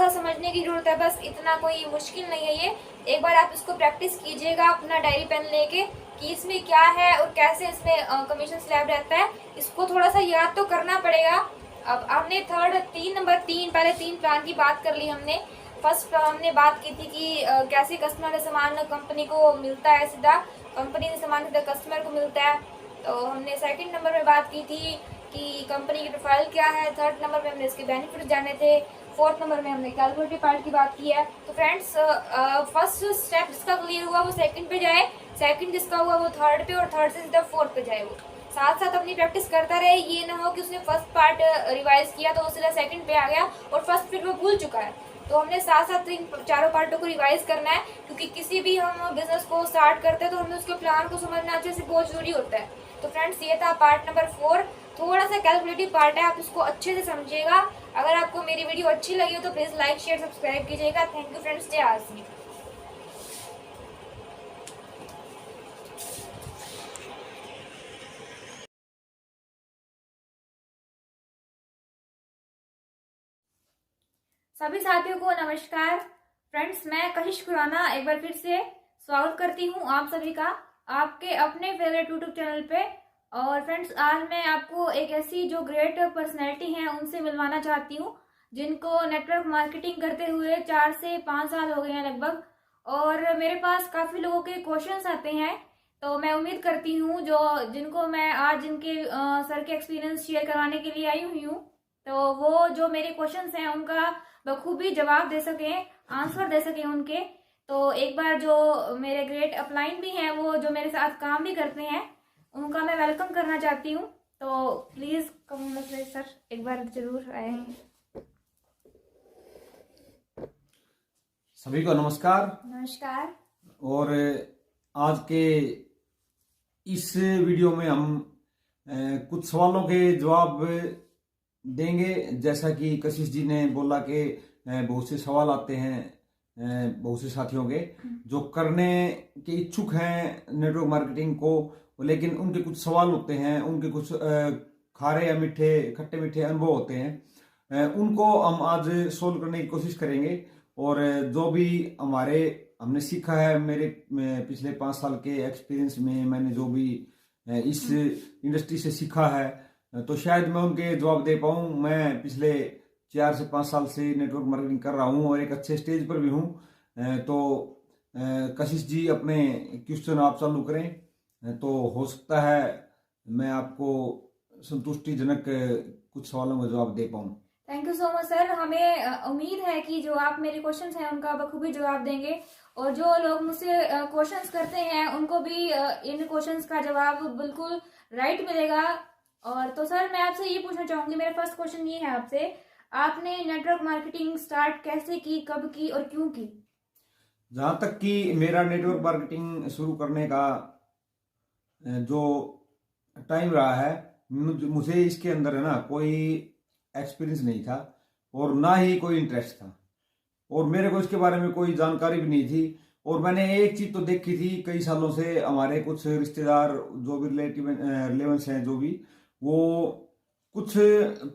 समझने की जरूरत है, बस इतना कोई मुश्किल नहीं है ये। एक बार आप इसको प्रैक्टिस कीजिएगा अपना डायरी पेन लेके कि इसमें क्या है और कैसे इसमें कमीशन स्लैब रहता है, इसको थोड़ा सा याद तो करना पड़ेगा। अब हमने पहले 3 प्लान की बात कर ली हमने। फर्स्ट हमने बात की थी कि कैसे कस्टमर का सामान कंपनी को मिलता है, सीधा कंपनी से सामान सीधा कस्टमर को मिलता है। तो हमने सेकंड नंबर में बात की थी कि कंपनी की प्रोफाइल क्या है। थर्ड नंबर में हमने इसके बेनिफिट जाने थे। फोर्थ नंबर में हमने कैलकुलेटिव पार्ट की बात की है। तो फ्रेंड्स फर्स्ट स्टेप जिसका क्लियर हुआ वो सेकंड पे जाए, सेकंड जिसका हुआ वो थर्ड पे, और थर्ड से सीधा फोर्थ पे जाए। वो साथ साथ अपनी प्रैक्टिस करता रहे, ये ना हो कि उसने फर्स्ट पार्ट रिवाइज किया तो वो सीधा सेकंड पे आ गया और फर्स्ट फिर वो भूल चुका है। तो तो हमने साथ साथ इन चारों पार्टों को रिवाइज करना है, क्योंकि किसी भी हम बिजनेस को स्टार्ट करते हैं तो हमें उसके प्लान को समझना अच्छे से बहुत जरूरी होता है। तो फ्रेंड्स ये था पार्ट नंबर 4, थोड़ा सा कैलकुलेटिव पार्ट है, आप इसको अच्छे से समझिएगा। अगर आपको मेरी वीडियो अच्छी लगी हो तो प्लीज़ लाइक शेयर सब्सक्राइब कीजिएगा। थैंक यू फ्रेंड्स, जय आरसी। सभी साथियों को नमस्कार। फ्रेंड्स मैं कशिश खुराना एक बार फिर से स्वागत करती हूँ आप सभी का आपके अपने फेवरेट यूट्यूब चैनल पे। और फ्रेंड्स आज मैं आपको एक ऐसी जो ग्रेट पर्सनैलिटी हैं उनसे मिलवाना चाहती हूँ, जिनको नेटवर्क मार्केटिंग करते हुए 4 से 5 साल हो गए हैं लगभग। और मेरे पास काफ़ी लोगों के क्वेश्चंस आते हैं, तो मैं उम्मीद करती हूँ जिनको मैं आज जिनके सर के एक्सपीरियंस शेयर करवाने के लिए आई हुई हूँ, तो वो जो मेरे क्वेश्चंस हैं उनका बखूबी जवाब दे सकें, आंसर दे सकें उनके। तो एक बार जो मेरे ग्रेट अपलाइन भी हैं, वो जो मेरे साथ काम भी करते हैं, उनका मैं वेलकम करना चाहती हूँ। तो प्लीज़ कम सर एक बार जरूर आए। सभी को नमस्कार। नमस्कार। और आज के इस वीडियो में हम कुछ सवालों के जवाब देंगे। जैसा कि कशिश जी ने बोला कि बहुत से सवाल आते हैं बहुत से साथियों के जो करने के इच्छुक हैं नेटवर्क मार्केटिंग को, लेकिन उनके कुछ सवाल होते हैं, उनके कुछ खारे या मीठे खट्टे मीठे अनुभव होते हैं, उनको हम आज सोल्व करने की कोशिश करेंगे। और जो भी हमने सीखा है, मेरे पिछले 5 साल के एक्सपीरियंस में मैंने जो भी इस इंडस्ट्री से सीखा है, तो शायद मैं उनके जवाब दे पाऊँ। मैं पिछले 4 से 5 साल से नेटवर्क मार्केटिंग कर रहा हूँ और एक अच्छे स्टेज पर भी हूँ। तो कशिश जी अपने क्वेश्चन आप चालू करें, तो हो सकता है मैं आपको संतुष्टिजनक कुछ सवालों का जवाब दे पाऊँ। Thank you so much sir. हमें उम्मीद है कि जो आप मेरे क्वेश्चंस हैं उनका बखूबी जवाब देंगे, और जो लोग मुझसे क्वेश्चंस करते हैं उनको भी इन क्वेश्चंस का जवाब बिल्कुल राइट मिलेगा। और तो सर मैं आपसे ये पूछना चाहूँगी, मेरा फर्स्ट क्वेश्चन ये है आपसे, आपने नेटवर्क मार्केटिंग स्टार्ट कैसे की, कब की और क्यों की? जहाँ तक कि मेरा नेटवर्क मार्केटिंग शुरू करने का जो टाइम रहा है, मुझे इसके अंदर है ना कोई एक्सपीरियंस नहीं था और ना ही कोई इंटरेस्ट था, और मेरे को इसके बारे में कोई जानकारी भी नहीं थी। और मैंने एक चीज तो देखी थी कई सालों से, हमारे कुछ रिश्तेदार जो भी रिलेवेंस हैं, जो भी वो कुछ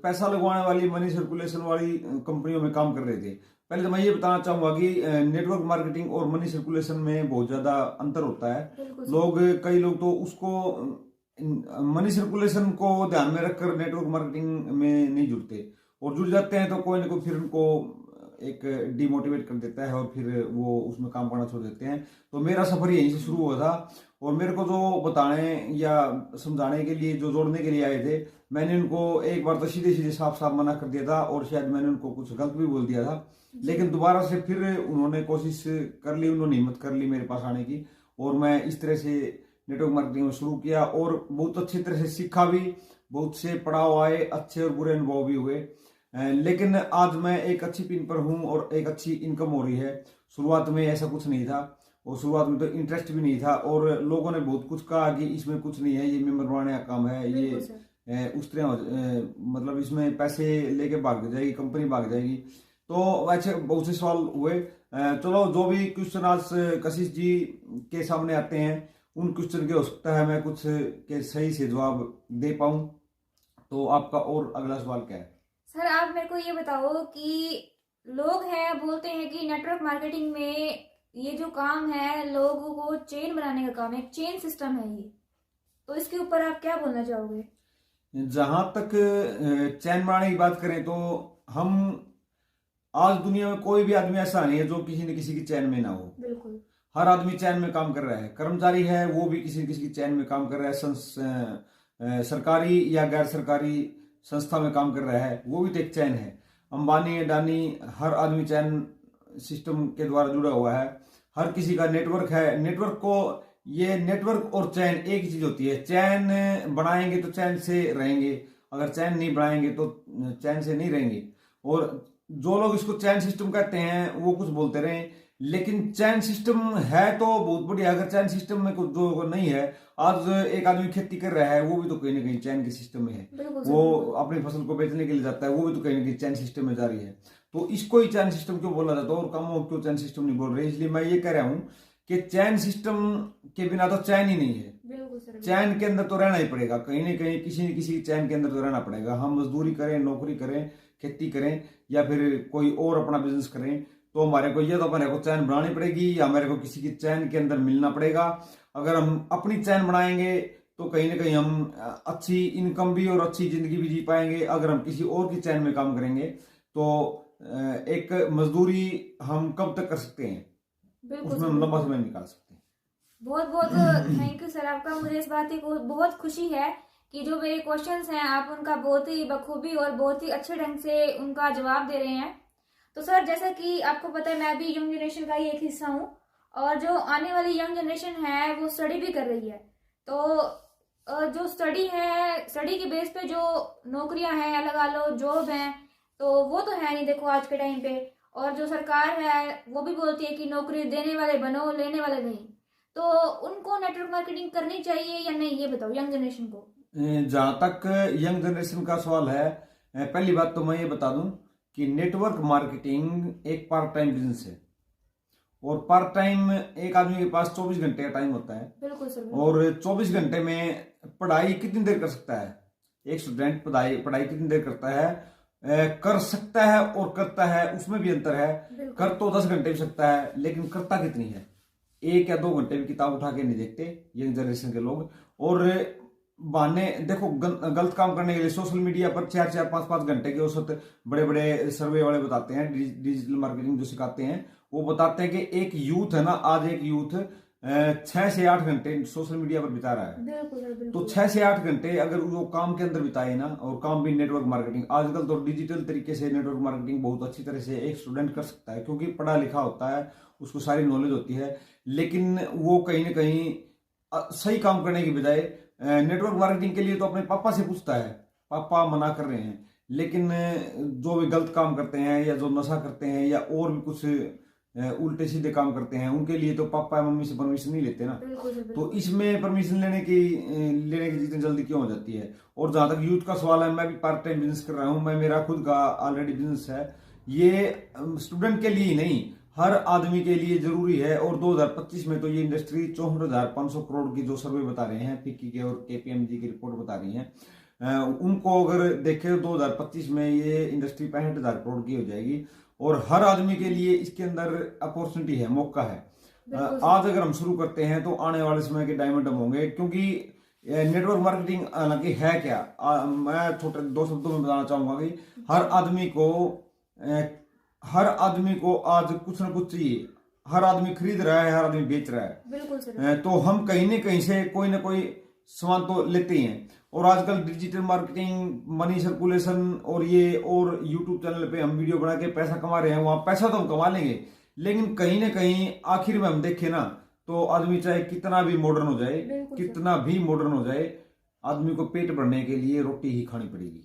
पैसा लगवाने वाली मनी सर्कुलेशन वाली कंपनियों में काम कर रहे थे। पहले तो मैं ये बताना चाहूंगा कि नेटवर्क मार्केटिंग और मनी सर्कुलेशन में बहुत ज्यादा अंतर होता है। कई लोग तो उसको मनी सर्कुलेशन को ध्यान में रखकर नेटवर्क मार्केटिंग में नहीं जुड़ते, और जुड़ जाते हैं तो कोई ना कोई फिर उनको एक डिमोटिवेट कर देता है और फिर वो उसमें काम करना छोड़ देते हैं। तो मेरा सफर यहीं से शुरू हुआ था, और मेरे को जो बताने या समझाने के लिए, जो जोड़ने के लिए आए थे, मैंने उनको एक बार तो सीधे सीधे साफ साफ मना कर दिया था, और शायद मैंने उनको कुछ गलत भी बोल दिया था। लेकिन दोबारा से फिर उन्होंने कोशिश कर ली, उन्होंने हिम्मत कर ली मेरे पास आने की, और मैं इस तरह से नेटवर्क मार्केटिंग में शुरू किया और बहुत अच्छी तरह से सीखा भी। बहुत से पड़ाव आए, अच्छे और बुरे अनुभव भी हुए, लेकिन आज मैं एक अच्छी पिन पर हूं और एक अच्छी इनकम हो रही है। शुरुआत में ऐसा कुछ नहीं था, और शुरुआत में तो इंटरेस्ट भी नहीं था, और लोगों ने बहुत कुछ कहा कि इसमें कुछ नहीं है, ये मेंबर बनाने का काम है, ये उस तरह मतलब इसमें पैसे लेके भाग जाएगी कंपनी, भाग जाएगी। तो अच्छे बहुत से सवाल हुए। चलो जो भी क्वेश्चन आज कशिश जी के सामने आते हैं, उन क्वेश्चन के हो सकता है मैं कुछ के सही से जवाब दे पाऊं। तो आपका और अगला सवाल क्या है? सर आप मेरे को ये बताओ कि लोग हैं बोलते हैं कि नेटवर्क मार्केटिंग में ये जो काम है, लोगों को चेन बनाने का काम है, एक चेन सिस्टम है ये, तो इसके ऊपर आप क्या बोलना चाहोगे? जहां तक चैन बनाने की बात करें, तो हम आज दुनिया में कोई भी आदमी ऐसा नहीं है जो किसी न किसी की चैन में ना हो। बिल्कुल, हर आदमी चैन में काम कर रहा है। कर्मचारी है वो भी किसी न किसी की चैन में काम कर रहा है, सरकारी या गैर सरकारी संस्था में काम कर रहा है, वो भी तो एक चैन है। अंबानी, अडानी, हर आदमी चैन सिस्टम के द्वारा जुड़ा हुआ है। हर किसी का नेटवर्क है। नेटवर्क को, ये नेटवर्क और चैन एक ही चीज होती है। चैन बनाएंगे तो चैन से रहेंगे, अगर चैन नहीं बनाएंगे तो चैन से नहीं रहेंगे। और जो लोग इसको चैन सिस्टम कहते हैं वो कुछ बोलते रहे, लेकिन चैन सिस्टम है तो बहुत बढ़िया। अगर चैन सिस्टम में कुछ जो नहीं है, आज एक आदमी खेती कर रहा है, वो भी तो कहीं ना कहीं चैन के सिस्टम में है। वो अपनी फसल को बेचने के लिए जाता है, वो भी तो कहीं ना कहीं चैन सिस्टम में जा रही है। तो इसको ही चैन सिस्टम क्यों बोला जाता है और कामों क्यों चैन सिस्टम नहीं बोल रहे? इसलिए मैं ये कह रहा हूँ कि चैन सिस्टम के बिना तो चैन ही नहीं है। चैन के अंदर तो रहना ही पड़ेगा, कहीं ना कहीं किसी न किसी चैन के अंदर तो रहना पड़ेगा। हम मजदूरी करें, नौकरी करें, खेती करें या फिर कोई और अपना बिजनेस करें, तो हमारे को ये तो अपने को चैन बनानी पड़ेगी या हमारे को किसी की चैन के अंदर मिलना पड़ेगा। अगर हम अपनी चैन बनाएंगे तो कहीं ना कहीं हम अच्छी इनकम भी और अच्छी जिंदगी भी जी पाएंगे। अगर हम किसी और की चैन में काम करेंगे तो एक मजदूरी हम कब तक कर सकते हैं, उसमें हम लंबा समय निकाल सकते हैं। बहुत बहुत थैंक यू सर आपका। मुझे इस बात की बहुत खुशी है कि जो मेरे क्वेश्चंस हैं आप उनका बहुत ही बखूबी और बहुत ही अच्छे ढंग से उनका जवाब दे रहे हैं। तो सर जैसा कि आपको पता है मैं भी यंग जनरेशन का ही एक हिस्सा हूँ और जो आने वाली यंग जनरेशन है वो स्टडी भी कर रही है। तो जो स्टडी है, स्टडी के बेस पे जो नौकरियां हैं लगा लो, जॉब हैं, तो वो तो है नहीं देखो आज के टाइम पे। और जो सरकार है वो भी बोलती है कि नौकरी देने वाले बनो, लेने वाले नहीं। तो उनको नेटवर्क मार्केटिंग करनी चाहिए या नहीं, ये बताओ यंग जनरेशन को। जहां तक यंग जनरेशन का सवाल है, पहली बात तो मैं ये बता दूं कि नेटवर्क मार्केटिंग एक पार्ट टाइम बिजनेस है और पार्ट टाइम एक आदमी के पास 24 घंटे का टाइम होता है। बिल्कुल सर। और 24 घंटे में पढ़ाई कितनी देर कर सकता है एक स्टूडेंट? पढ़ाई कितनी देर करता है? कर सकता है और करता है, उसमें भी अंतर है। कर तो 10 घंटे भी सकता है, लेकिन करता कितनी है? 1 या 2 घंटे भी किताब उठा के नहीं देखते यंग जनरेशन के लोग। और बहाने देखो, गलत काम करने के लिए सोशल मीडिया पर 4-4, 5-5 घंटे के औसत बड़े बड़े सर्वे वाले बताते हैं, डिजिटल मार्केटिंग जो सिखाते हैं, वो बताते हैं कि एक यूथ है ना, आज एक यूथ 6 से 8 घंटे सोशल मीडिया पर बिता रहा है। तो 6 से 8 घंटे अगर वो काम के अंदर बिताए ना, और काम भी नेटवर्क मार्केटिंग, आजकल तो डिजिटल तरीके से नेटवर्क मार्केटिंग बहुत अच्छी तरह से एक स्टूडेंट कर सकता है, क्योंकि पढ़ा लिखा होता है, उसको सारी नॉलेज होती है। लेकिन वो कहीं ना कहीं सही काम करने की बजाय नेटवर्क मार्केटिंग के लिए तो अपने पापा से पूछता है, पापा मना कर रहे हैं। लेकिन जो भी गलत काम करते हैं या जो नशा करते हैं या और भी कुछ उल्टे सीधे काम करते हैं, उनके लिए तो पापा मम्मी से परमिशन नहीं लेते ना। तो इसमें परमिशन लेने की जितनी जल्दी क्यों हो जाती है? और जहां तक यूथ का सवाल है, मैं भी पार्ट टाइम बिजनेस कर रहा हूं। मैं, मेरा खुद का ऑलरेडी बिजनेस है। ये स्टूडेंट के लिए ही नहीं, हर आदमी के लिए जरूरी है। और 2025 में तो ये इंडस्ट्री 64,500 करोड़ की जो सर्वे बता रहे हैं, फिक्की के और केपीएमजी की रिपोर्ट बता रही है, उनको अगर देखें तो 2025 में ये इंडस्ट्री 65,000 करोड़ की हो जाएगी। और हर आदमी के लिए इसके अंदर अपॉर्चुनिटी है, मौका है। आज अगर हम शुरू करते हैं तो आने वाले समय के डायमंड हम होंगे। क्योंकि नेटवर्क मार्केटिंग हालांकि है क्या, मैं छोटे 2 शब्दों में बताना चाहूंगा कि हर आदमी को आज कुछ ना कुछ चाहिए। हर आदमी खरीद रहा है, हर आदमी बेच रहा है। बिल्कुल सर। तो हम कहीं ना कहीं से कोई ना कोई सामान तो लेते ही हैं। और आजकल डिजिटल मार्केटिंग, मनी सर्कुलेशन और ये और यूट्यूब चैनल पे हम वीडियो बना के पैसा कमा रहे हैं। वहां पैसा तो हम कमा लेंगे, लेकिन कहीं ना कहीं आखिर में हम देखें ना, तो आदमी चाहे कितना भी मॉडर्न हो जाए, कितना भी मॉडर्न हो जाए, आदमी को पेट भरने के लिए रोटी ही खानी पड़ेगी।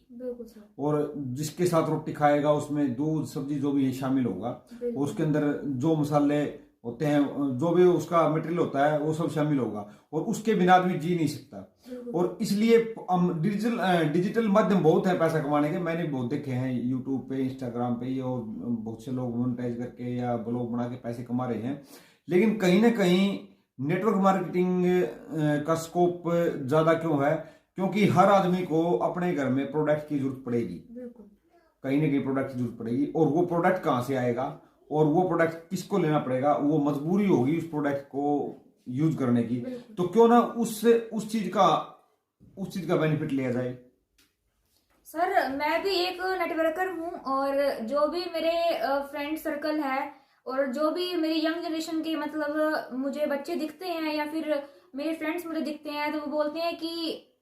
और जिसके साथ रोटी खाएगा उसमें दूध सब्जी जो भी शामिल होगा, उसके अंदर जो मसाले होते हैं, जो भी उसका मटेरियल होता है, वो सब शामिल होगा। और उसके बिना आदमी जी नहीं सकता। और इसलिए हम डिजिटल माध्यम बहुत है पैसा कमाने के। मैंने बहुत देखे हैं यूट्यूब पे, इंस्टाग्राम पे, और बहुत से लोग मोनेटाइज करके या ब्लॉग बना के पैसे कमा रहे हैं। लेकिन कहीं ना कहीं नेटवर्क मार्केटिंग का स्कोप ज्यादा क्यों है? क्योंकि हर आदमी को अपने घर में प्रोडक्ट की जरूरत पड़ेगी, कहीं ना कहीं प्रोडक्ट की जरूरत पड़ेगी। और वो प्रोडक्ट कहाँ से आएगा और वो प्रोडक्ट किसको लेना पड़ेगा? वो मजबूरी होगी उस प्रोडक्ट को यूज करने की। तो क्यों ना उस चीज का बेनिफिट लिया जाए। सर मैं भी एक नेटवर्कर हूँ और जो भी मेरे फ्रेंड सर्कल है और जो भी मेरी यंग जनरेशन के मतलब मुझे बच्चे दिखते हैं या फिर मेरे फ्रेंड्स मुझे दिखते हैं, तो वो बोलते हैं कि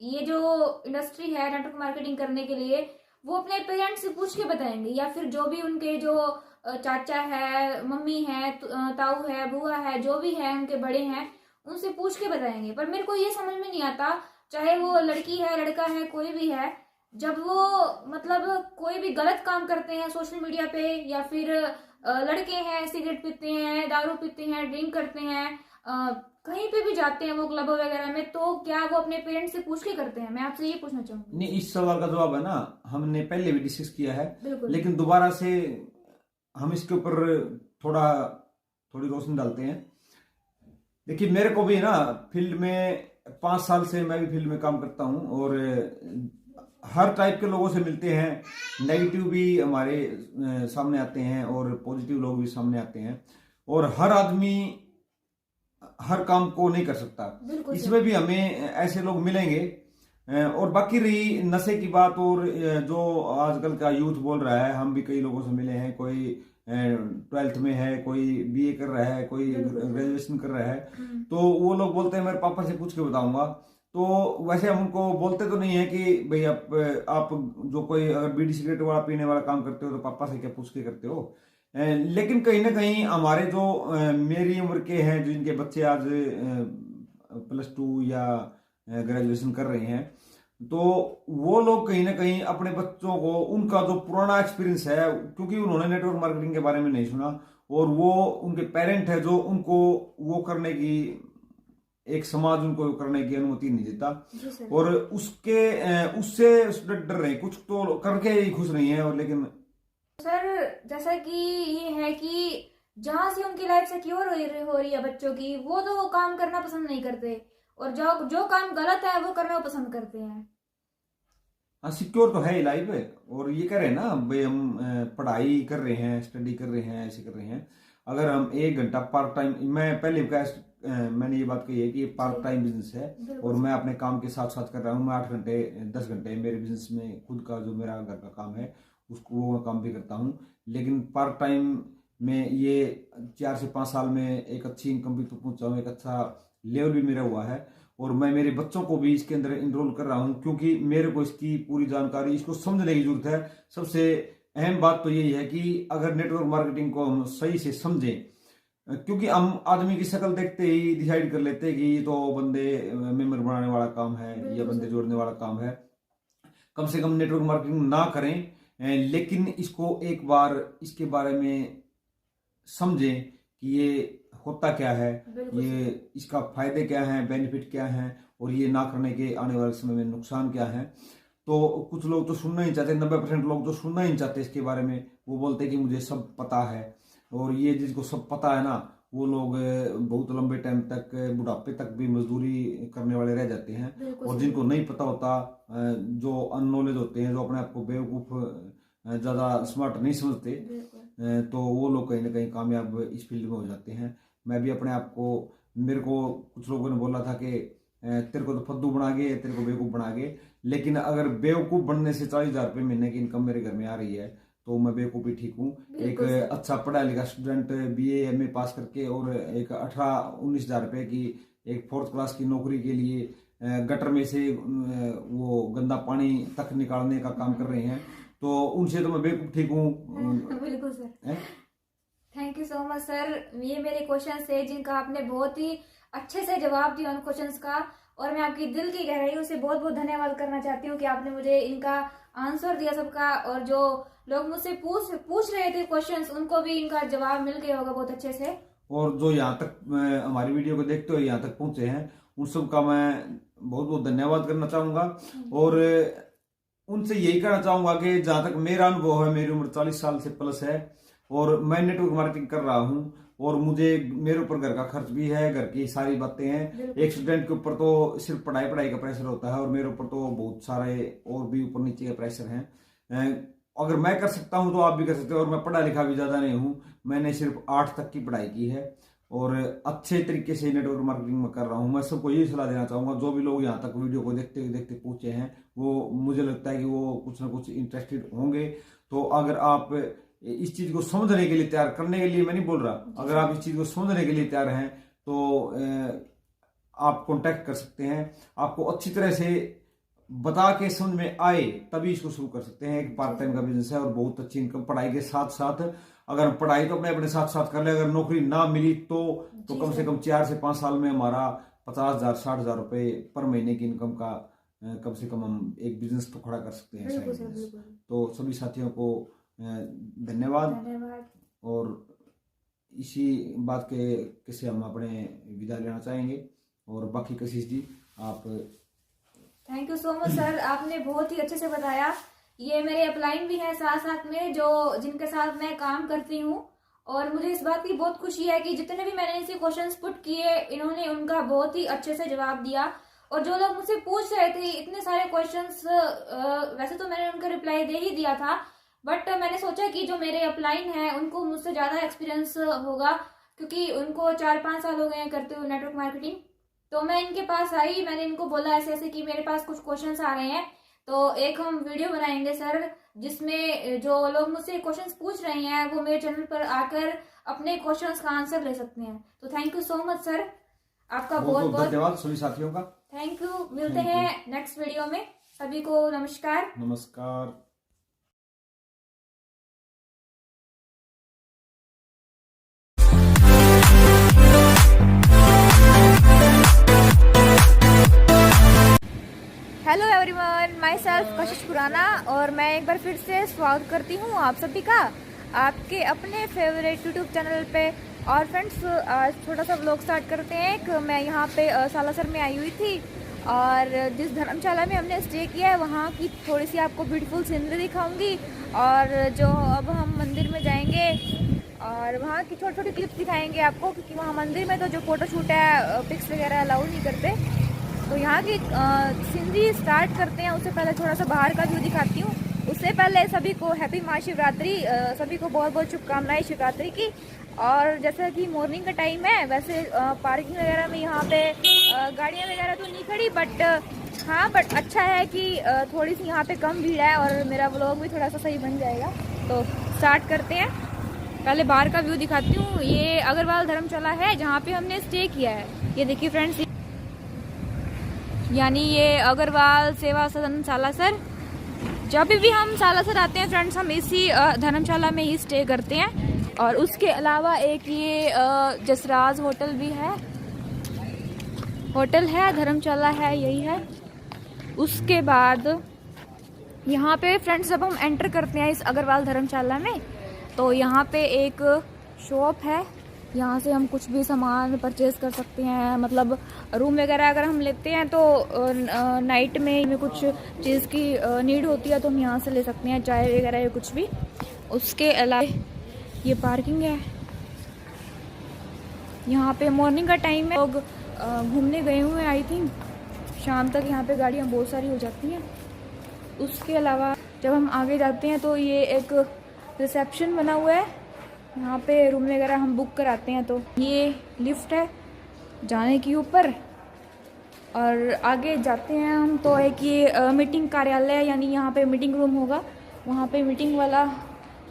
ये जो इंडस्ट्री है नेटवर्क मार्केटिंग करने के लिए, वो अपने पेरेंट्स से पूछ के बताएंगे या फिर जो भी उनके जो चाचा है, मम्मी है, ताऊ है, बुआ है, जो भी है उनके बड़े हैं, उनसे पूछ के बताएंगे। पर मेरे को ये समझ में नहीं आता, चाहे वो लड़की है, लड़का है, कोई भी है, जब वो मतलब कोई भी गलत काम करते हैं सोशल मीडिया पे, या फिर लड़के हैं सिगरेट पीते हैं, दारू पीते हैं, ड्रिंक करते हैं, कहीं पे भी जाते हैं वो क्लब वगैरह में, तो क्या वो अपने पेरेंट्स से पूछ के करते हैं? मैं आपसे ये पूछना चाहूंगी। नहीं, इस सवाल का जवाब है ना, हमने पहले भी डिस्कस किया है, बिल्कुल। लेकिन दोबारा से हम इसके ऊपर थोड़ी रोशनी डालते हैं। देखिए, मेरे को भी ना फील्ड में 5 साल से मैं भी फील्ड में काम करता हूँ, और हर टाइप के लोगों से मिलते हैं। नेगेटिव भी हमारे सामने आते हैं और पॉजिटिव लोग भी सामने आते हैं, और हर आदमी हर काम को नहीं कर सकता। इसमें भी हमें ऐसे लोग मिलेंगे। और बाकी रही नशे की बात, और जो आजकल का यूथ बोल रहा है, हम भी कई लोगों से मिले हैं। कोई 12th में है, कोई BA कर रहा है, कोई ग्रेजुएशन कर रहा है, तो वो लोग बोलते हैं मेरे पापा से पूछ के बताऊंगा। तो वैसे हम उनको बोलते तो नहीं है कि भाई आप जो कोई अगर बीड़ी सिगरेट वाला पीने वाला काम करते हो तो पापा से क्या पूछ के करते हो। लेकिन कहीं ना कहीं हमारे जो मेरी उम्र के हैं, जिनके बच्चे आज +2 या ग्रेजुएशन कर रहे हैं, तो वो लोग कहीं ना कहीं अपने बच्चों को उनका जो पुराना एक्सपीरियंस है, क्योंकि उन्होंने नेटवर्क मार्केटिंग के बारे में नहीं सुना, और वो उनके पेरेंट है जो उनको वो करने की, एक समाज उनको करने की अनुमति नहीं देता, और उससे स्टूडेंट डर रहे हैं, कुछ तो करके ही खुश नहीं है। और लेकिन सर जैसा कि ये है कि जहां से उनकी लाइफ सिक्योर हो रही है बच्चों की, वो तो वो काम करना पसंद नहीं करते, और जो काम गलत है वो करना पसंद करते हैं। हाँ, सिक्योर तो है ही लाइफ है। और ये कह रहे हैं ना भाई, हम पढ़ाई कर रहे हैं, स्टडी कर रहे हैं, ऐसे कर रहे हैं। अगर हम 1 घंटा पार्ट टाइम, मैं पहले मैंने ये बात कही है कि ये पार्ट टाइम बिजनेस है, और मैं अपने काम के साथ साथ कर रहा हूँ। मैं 8 घंटे 10 घंटे मेरे बिजनेस में खुद का जो मेरा घर का काम है उसको वो काम भी करता हूँ। लेकिन पार्ट टाइम में ये 4 से 5 साल में एक अच्छी इनकम भी तो पहुंचा हूँ, एक अच्छा लेवल भी मेरा हुआ है, और मैं मेरे बच्चों को भी इसके अंदर इनरोल कर रहा हूँ, क्योंकि मेरे को इसकी पूरी जानकारी, इसको समझने की जरूरत है। सबसे अहम बात तो यही है कि अगर नेटवर्क मार्केटिंग को हम सही से समझें, क्योंकि हम आदमी की शक्ल देखते ही डिसाइड कर लेते हैं कि ये तो बंदे मेंबर बनाने वाला काम है या बंदे जोड़ने वाला काम है। कम से कम नेटवर्क मार्केटिंग ना करें, लेकिन इसको एक बार इसके बारे में समझें कि ये होता क्या है, ये इसका फायदे क्या हैं, बेनिफिट क्या हैं, और ये ना करने के आने वाले समय में नुकसान क्या है। तो कुछ लोग तो सुनना ही चाहते, 90% लोग तो सुनना ही नहीं चाहते इसके बारे में। वो बोलते हैं कि मुझे सब पता है, और ये जिसको सब पता है ना, वो लोग बहुत लंबे टाइम तक, बुढ़ापे तक भी मजदूरी करने वाले रह जाते हैं। और जिनको नहीं पता होता, जो अननॉलेज होते हैं, जो अपने आप को बेवकूफ, ज़्यादा स्मार्ट नहीं समझते, तो वो लोग कहीं ना कहीं कामयाब इस फील्ड में हो जाते हैं। मैं भी अपने आप को, मेरे को कुछ लोगों ने बोला था कि तेरे को तो फद्दू बना गए, तेरे को बेवकूफ़ बना गए, लेकिन अगर बेवकूफ़ बनने से 40,000 रुपये महीने की इनकम मेरे घर में आ रही है तो मैं बेवकूफ़ भी ठीक हूँ। एक अच्छा पढ़ा लिखा स्टूडेंट BA MA पास करके और एक 18-19 हज़ार रुपये की एक 4th क्लास की नौकरी के लिए गटर में से वो गंदा पानी तक निकालने का काम कर रहे हैं, तो उनसे तो मैं बेवकूफ़ ठीक हूँ। बिल्कुल sir, thank you so much sir. ये मेरे क्वेश्चन है जिनका आपने बहुत ही अच्छे से जवाब दिया उन क्वेश्चंस का, और मैं आपकी दिल की गहराइयों से बहुत बहुत धन्यवाद करना चाहती हूँ कि आपने मुझे इनका आंसर दिया सबका, और जो लोग मुझसे पूछ रहे थे क्वेश्चंस, उनको भी इनका जवाब मिल गया होगा बहुत अच्छे से। और जो यहाँ तक हमारी वीडियो को देखते हुए यहाँ तक पहुंचे हैं, उन सब का मैं बहुत बहुत धन्यवाद करना चाहूँगा, और उनसे यही कहना चाहूँगा कि जहाँ तक मेरा अनुभव है, मेरी उम्र 40 साल से प्लस है, और मैं नेटवर्क मार्केटिंग कर रहा हूँ, और मेरे ऊपर घर का खर्च भी है, घर की सारी बातें हैं। एक स्टूडेंट के ऊपर तो सिर्फ पढ़ाई का प्रेशर होता है, और मेरे ऊपर तो बहुत सारे और भी ऊपर नीचे के प्रेशर हैं। अगर मैं कर सकता हूं तो आप भी कर सकते हो, और मैं पढ़ा लिखा भी ज़्यादा नहीं हूं, मैंने सिर्फ 8 तक की पढ़ाई की है, और अच्छे तरीके से नेटवर्क मार्केटिंग में कर रहा हूं। मैं सबको यही सलाह देना चाहूँगा, जो भी लोग यहाँ तक वीडियो को देखते देखते पूछे हैं, वो मुझे लगता है कि वो कुछ ना कुछ इंटरेस्टेड होंगे। तो अगर आप इस चीज़ को समझने के लिए तैयार, करने के लिए मैं नहीं बोल रहा, अगर आप इस चीज़ को समझने के लिए तैयार हैं तो आप कॉन्टैक्ट कर सकते हैं। आपको अच्छी तरह से बता के समझ में आए तभी इसको शुरू कर सकते हैं। एक पार्ट टाइम का बिजनेस है, और बहुत अच्छी इनकम, पढ़ाई के साथ साथ, अगर हम पढ़ाई तो अपने साथ साथ कर ले, अगर नौकरी ना मिली तो कम से कम 4 से 5 साल में हमारा 50,000 60,000 रुपये पर महीने की इनकम का कम से कम हम एक बिजनेस तो खड़ा कर सकते हैं। बिल्कुल side सर, business। बिल्कुल। तो सभी साथियों को धन्यवाद। धन्यवाद। और इसी बात के से हम अपने विदा लेना चाहेंगे। और बाकी कशिश जी आप। Thank you so much sir, आपने बहुत ही अच्छे से बताया। ये मेरे अपलाइन भी हैं साथ साथ में, जो जिनके साथ मैं काम करती हूँ। और मुझे इस बात की बहुत खुशी है कि जितने भी मैंने इनसे क्वेश्चंस पुट किए, इन्होंने उनका बहुत ही अच्छे से जवाब दिया। और जो लोग मुझसे पूछ रहे थे इतने सारे क्वेश्चंस, वैसे तो मैंने उनका रिप्लाई दे ही दिया था, बट मैंने सोचा कि जो मेरे अपलाइन हैं उनको मुझसे ज़्यादा एक्सपीरियंस होगा, क्योंकि उनको 4-5 साल हो गए हैं करते हुए नेटवर्क मार्केटिंग। तो मैं इनके पास आई, मैंने इनको बोला ऐसे ऐसे कि मेरे पास कुछ क्वेश्चंस आ रहे हैं, तो एक हम वीडियो बनाएंगे सर, जिसमें जो लोग मुझसे क्वेश्चंस पूछ रहे हैं वो मेरे चैनल पर आकर अपने क्वेश्चंस का आंसर ले सकते हैं। तो thank you so much sir, आपका बहुत बहुत धन्यवाद सभी साथियों का। Thank you. मिलते हैं नेक्स्ट वीडियो में। सभी को नमस्कार। नमस्कार। हेलो एवरीवन, माई सेल्फ कशिश खुराना, और मैं एक बार फिर से स्वागत करती हूँ आप सभी का आपके अपने फेवरेट यूट्यूब चैनल पे। और फ्रेंड्स, आज छोटा सा व्लॉग स्टार्ट करते हैं। कि मैं यहाँ पे सालासर में आई हुई थी, और जिस धर्मशाला में हमने स्टे किया है वहाँ की थोड़ी सी आपको ब्यूटीफुल सीनरी दिखाऊंगी। और जो अब हम मंदिर में जाएंगे और वहाँ की छोटी छोटी क्लिप्स दिखाएंगे आपको, क्योंकि वहाँ मंदिर में तो जो फोटोशूट है, पिक्स वगैरह अलाउ नहीं करते। तो यहाँ की सीनरी स्टार्ट करते हैं। उससे पहले थोड़ा सा बाहर का व्यू दिखाती हूँ। उससे पहले सभी को हैप्पी महाशिवरात्रि, सभी को बहुत बहुत शुभकामनाएं शिवरात्रि की। और जैसा कि मॉर्निंग का टाइम है, वैसे पार्किंग वगैरह में यहाँ पे गाड़ियाँ वगैरह तो नहीं खड़ी, बट अच्छा है कि थोड़ी सी यहाँ पे कम भीड़ है और मेरा व्लॉग भी थोड़ा सा सही बन जाएगा। तो स्टार्ट करते हैं। पहले बाहर का व्यू दिखाती हूँ। ये अग्रवाल धर्मशाला है जहाँ पे हमने स्टे किया है। ये देखिए फ्रेंड्स, यानी ये अग्रवाल सेवा सदन सालासर। जब भी हम सालासर आते हैं फ्रेंड्स, हम इसी धर्मशाला में ही स्टे करते हैं। और उसके अलावा एक ये जसराज होटल भी है, होटल है, धर्मशाला है, यही है। उसके बाद यहाँ पे फ्रेंड्स जब हम एंटर करते हैं इस अग्रवाल धर्मशाला में, तो यहाँ पे एक शॉप है। यहाँ से हम कुछ भी सामान परचेज कर सकते हैं। मतलब रूम वगैरह अगर हम लेते हैं तो नाइट में कुछ चीज़ की नीड होती है तो हम यहाँ से ले सकते हैं, चाय वगैरह या कुछ भी। उसके अलावा ये पार्किंग है। यहाँ पे मॉर्निंग का टाइम है, लोग घूमने गए हुए हैं। आई थिंक शाम तक यहाँ पे गाड़ियाँ बहुत सारी हो जाती हैं। उसके अलावा जब हम आगे जाते हैं तो ये एक रिसेप्शन बना हुआ है, यहाँ पे रूम वगैरह हम बुक कराते हैं। तो ये लिफ्ट है जाने की ऊपर, और आगे जाते हैं हम तो एक ये मीटिंग कार्यालय है, यानी यहाँ पे मीटिंग रूम होगा, वहाँ पे मीटिंग वाला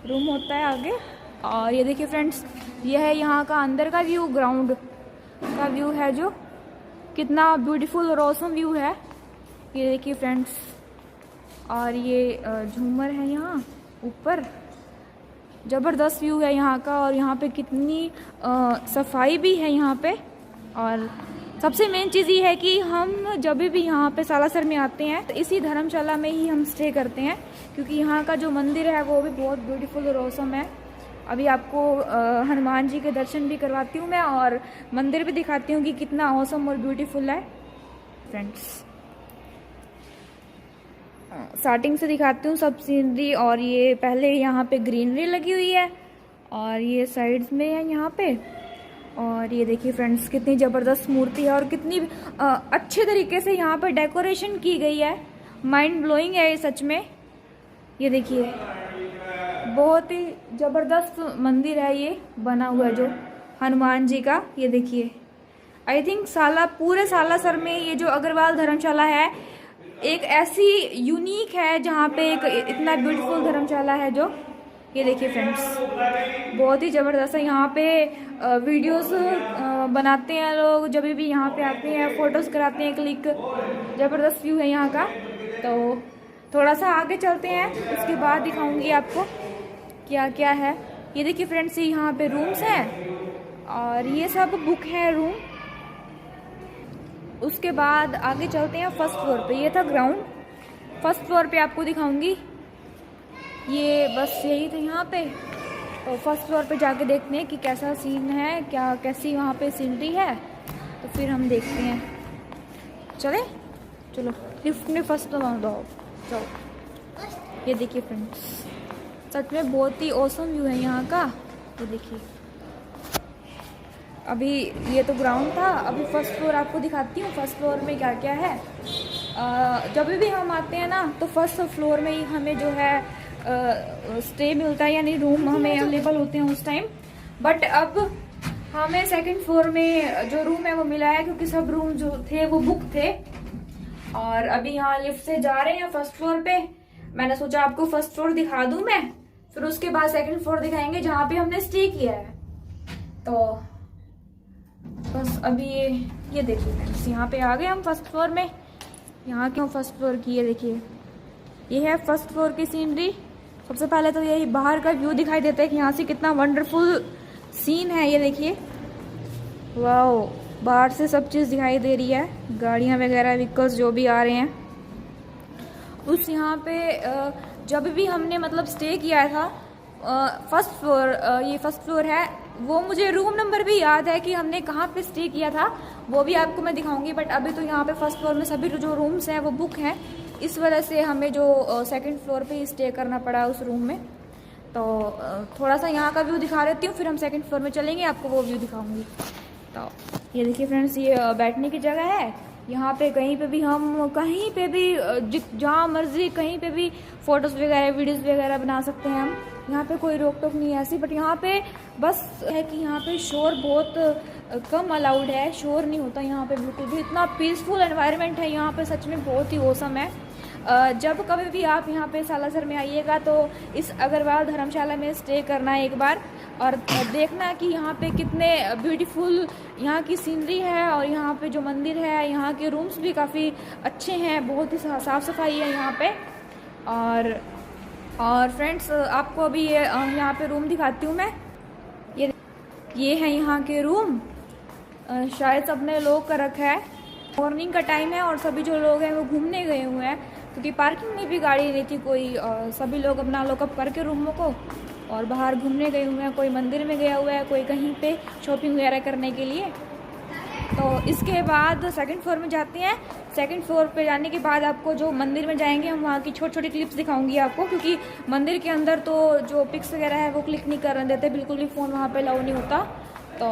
रूम होता है आगे। और ये देखिए फ्रेंड्स, ये है यहाँ का अंदर का व्यू, ग्राउंड का व्यू है, जो कितना ब्यूटीफुल और ऑसम व्यू है। ये देखिए फ्रेंड्स, और ये झूमर है यहाँ ऊपर, ज़बरदस्त व्यू है यहाँ का। और यहाँ पे कितनी सफाई भी है यहाँ पे। और सबसे मेन चीज़ ये है कि हम जब भी यहाँ पे सालासर में आते हैं तो इसी धर्मशाला में ही हम स्टे करते हैं, क्योंकि यहाँ का जो मंदिर है वो भी बहुत ब्यूटीफुल और ऑसम है। अभी आपको हनुमान जी के दर्शन भी करवाती हूँ मैं, और मंदिर भी दिखाती हूँ कि कितना ऑसम और ब्यूटीफुल है फ्रेंड्स। स्टार्टिंग से दिखाती हूँ सब सीनरी। और ये पहले यहाँ पे ग्रीनरी लगी हुई है, और ये साइड्स में है यहाँ पे। और ये देखिए फ्रेंड्स, कितनी ज़बरदस्त मूर्ति है और कितनी अच्छे तरीके से यहाँ पे डेकोरेशन की गई है। माइंड ब्लोइंग है ये सच में। ये देखिए, बहुत ही ज़बरदस्त मंदिर है ये बना हुआ जो हनुमान जी का। ये देखिए, आई थिंक पूरे सालासर में ये जो अग्रवाल धर्मशाला है एक ऐसी यूनिक है जहाँ पे एक इतना ब्यूटीफुल धर्मशाला है जो। ये देखिए फ्रेंड्स, बहुत ही ज़बरदस्त है। यहाँ पे वीडियोस बनाते हैं लोग, जब भी यहाँ पे आते हैं फ़ोटोज़ कराते हैं क्लिक। ज़बरदस्त व्यू है यहाँ का। तो थोड़ा सा आगे चलते हैं, उसके बाद दिखाऊंगी आपको क्या क्या है। ये देखिए फ्रेंड्स, यहाँ पे रूम्स हैं और ये सब बुक है रूम। उसके बाद आगे चलते हैं फर्स्ट फ्लोर पे। ये था ग्राउंड, फर्स्ट फ्लोर पे आपको दिखाऊंगी। ये बस यही था यहाँ पे। और फर्स्ट फ्लोर पे जाके देखते हैं कि कैसा सीन है, क्या कैसी वहाँ पे सीनरी है, तो फिर हम देखते हैं। चले चलो लिफ्ट में फर्स्ट फ्लोर दो जाओ। ये देखिए फ्रेंड्स, सच में बहुत ही औसम व्यू है यहाँ का। ये देखिए, अभी ये तो ग्राउंड था, अभी फर्स्ट फ्लोर आपको दिखाती हूँ फर्स्ट फ्लोर में क्या क्या है। जब भी हम आते हैं ना तो फर्स्ट फ्लोर में ही हमें जो है स्टे मिलता है, यानी रूम हमें अवेलेबल होते हैं उस टाइम। बट अब हमें सेकंड फ्लोर में जो रूम है वो मिला है, क्योंकि सब रूम जो थे वो बुक थे। और अभी यहाँ लिफ्ट से जा रहे हैं फर्स्ट फ्लोर पे। मैंने सोचा आपको फर्स्ट फ्लोर दिखा दूं मैं, फिर उसके बाद सेकंड फ्लोर दिखाएंगे जहाँ पे हमने स्टे किया है। तो बस अभी ये देखिए फ्रेंड्स, यहाँ पे आ गए हम फर्स्ट फ्लोर में। यहाँ क्यों फर्स्ट फ्लोर की, ये देखिए ये है फर्स्ट फ्लोर की सीनरी। सबसे पहले तो यही बाहर का व्यू दिखाई देता है कि यहाँ से कितना वंडरफुल सीन है। ये देखिए, वाओ, बाहर से सब चीज़ दिखाई दे रही है, गाड़ियाँ वगैरह, व्हीकल्स जो भी आ रहे हैं। उस यहाँ पे जब भी हमने मतलब स्टे किया था फर्स्ट फ्लोर, ये फर्स्ट फ्लोर है, वो मुझे रूम नंबर भी याद है कि हमने कहाँ पे स्टे किया था, वो भी आपको मैं दिखाऊंगी। बट अभी तो यहाँ पे फर्स्ट फ्लोर में सभी जो रूम्स हैं वो बुक हैं, इस वजह से हमें जो सेकंड फ्लोर पे ही स्टे करना पड़ा उस रूम में। तो थोड़ा सा यहाँ का व्यू दिखा देती हूँ, फिर हम सेकंड फ्लोर में चलेंगे, आपको वो व्यू दिखाऊंगी। तो ये देखिए फ्रेंड्स, ये बैठने की जगह है। यहाँ पे कहीं पे भी हम कहीं पे भी जहाँ मर्जी कहीं पे भी फ़ोटोज़ वगैरह वीडियोज़ वगैरह बना सकते हैं हम। यहाँ पे कोई रोक टोक नहीं है ऐसी। बट यहाँ पे बस है कि यहाँ पे शोर बहुत कम अलाउड है, शोर नहीं होता यहाँ पे बिल्कुल भी। इतना पीसफुल एनवायरनमेंट है यहाँ पे, सच में बहुत ही औसम है। जब कभी भी आप यहाँ पे सालासर में आइएगा तो इस अग्रवाल धर्मशाला में स्टे करना है एक बार, और देखना कि यहाँ पे कितने ब्यूटीफुल यहाँ की सीनरी है। और यहाँ पे जो मंदिर है, यहाँ के रूम्स भी काफ़ी अच्छे हैं, बहुत ही साफ़ सफाई है यहाँ पे। और फ्रेंड्स, आपको अभी ये यहाँ पे रूम दिखाती हूँ मैं। ये है यहाँ के रूम, शायद सबने लॉक कर रखा है। मॉर्निंग का टाइम है और सभी जो लोग हैं वो घूमने गए हुए हैं, क्योंकि पार्किंग में भी गाड़ी नहीं थी कोई। सभी लोग अपना लॉकअप करके रूमों को और बाहर घूमने गए हुए हैं। कोई मंदिर में गया हुआ है, कोई कहीं पे शॉपिंग वगैरह करने के लिए। तो इसके बाद सेकंड फ्लोर में जाते हैं। सेकंड फ्लोर पे जाने के बाद आपको जो मंदिर में जाएंगे हम, वहाँ की छोटी छोटी क्लिप्स दिखाऊंगी आपको, क्योंकि मंदिर के अंदर तो जो पिक्स वगैरह है वो क्लिक नहीं करने देते, बिल्कुल भी फ़ोन वहाँ पे अलाउ नहीं होता। तो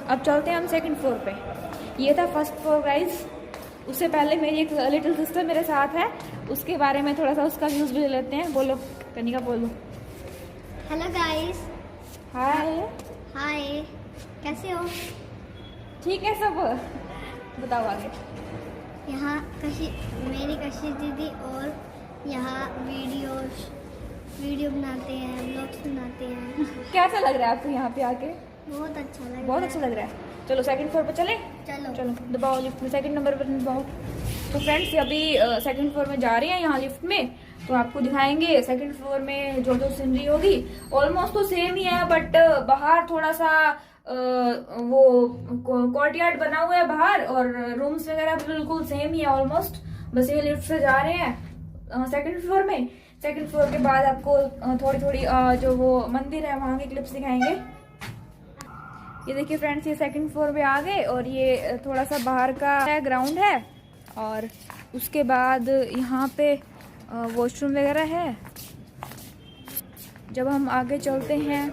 अब चलते हैं हम सेकंड फ्लोर पे। ये था फर्स्ट फ्लोर गाइज। उससे पहले मेरी एक लिटिल सिस्टर मेरे साथ है, उसके बारे में थोड़ा सा उसका व्यूज़ भी ले लेते हैं। बोलो कनिका, बोलो। Hello guys. हाय। हाय, कैसे हो? ठीक है सब, बताओ आगे। यहाँ मेरी कशी दीदी और यहाँ वीडियो बनाते हैं, ब्लॉग्स बनाते हैं। कैसा लग रहा है आपको यहाँ पे आके? बहुत अच्छा लग रहा है। बहुत अच्छा लग रहा है। चलो सेकंड फ्लोर पे चले। चलो चलो दबाओ लिफ्ट में, सेकंड नंबर पर दबाओ। तो फ्रेंड्स, अभी सेकंड फ्लोर में जा रहे हैं यहाँ लिफ्ट में, तो आपको दिखाएंगे सेकंड फ्लोर में जो जो सीनरी होगी। ऑलमोस्ट तो सेम ही है, बट बाहर थोड़ा सा वो कोर्टयार्ड बना हुआ है बाहर, और रूम्स वगैरह बिल्कुल सेम ही है ऑलमोस्ट। बस ये लिफ्ट से जा रहे हैं सेकंड फ्लोर में। सेकंड फ्लोर के बाद आपको थोड़ी थोड़ी जो वो मंदिर है वहाँ की क्लिप्स दिखाएंगे। ये देखिए फ्रेंड्स, ये सेकंड फ्लोर पे आ गए, और ये थोड़ा सा बाहर का ग्राउंड है। और उसके बाद यहाँ पे वॉशरूम वगैरह है। जब हम आगे चलते हैं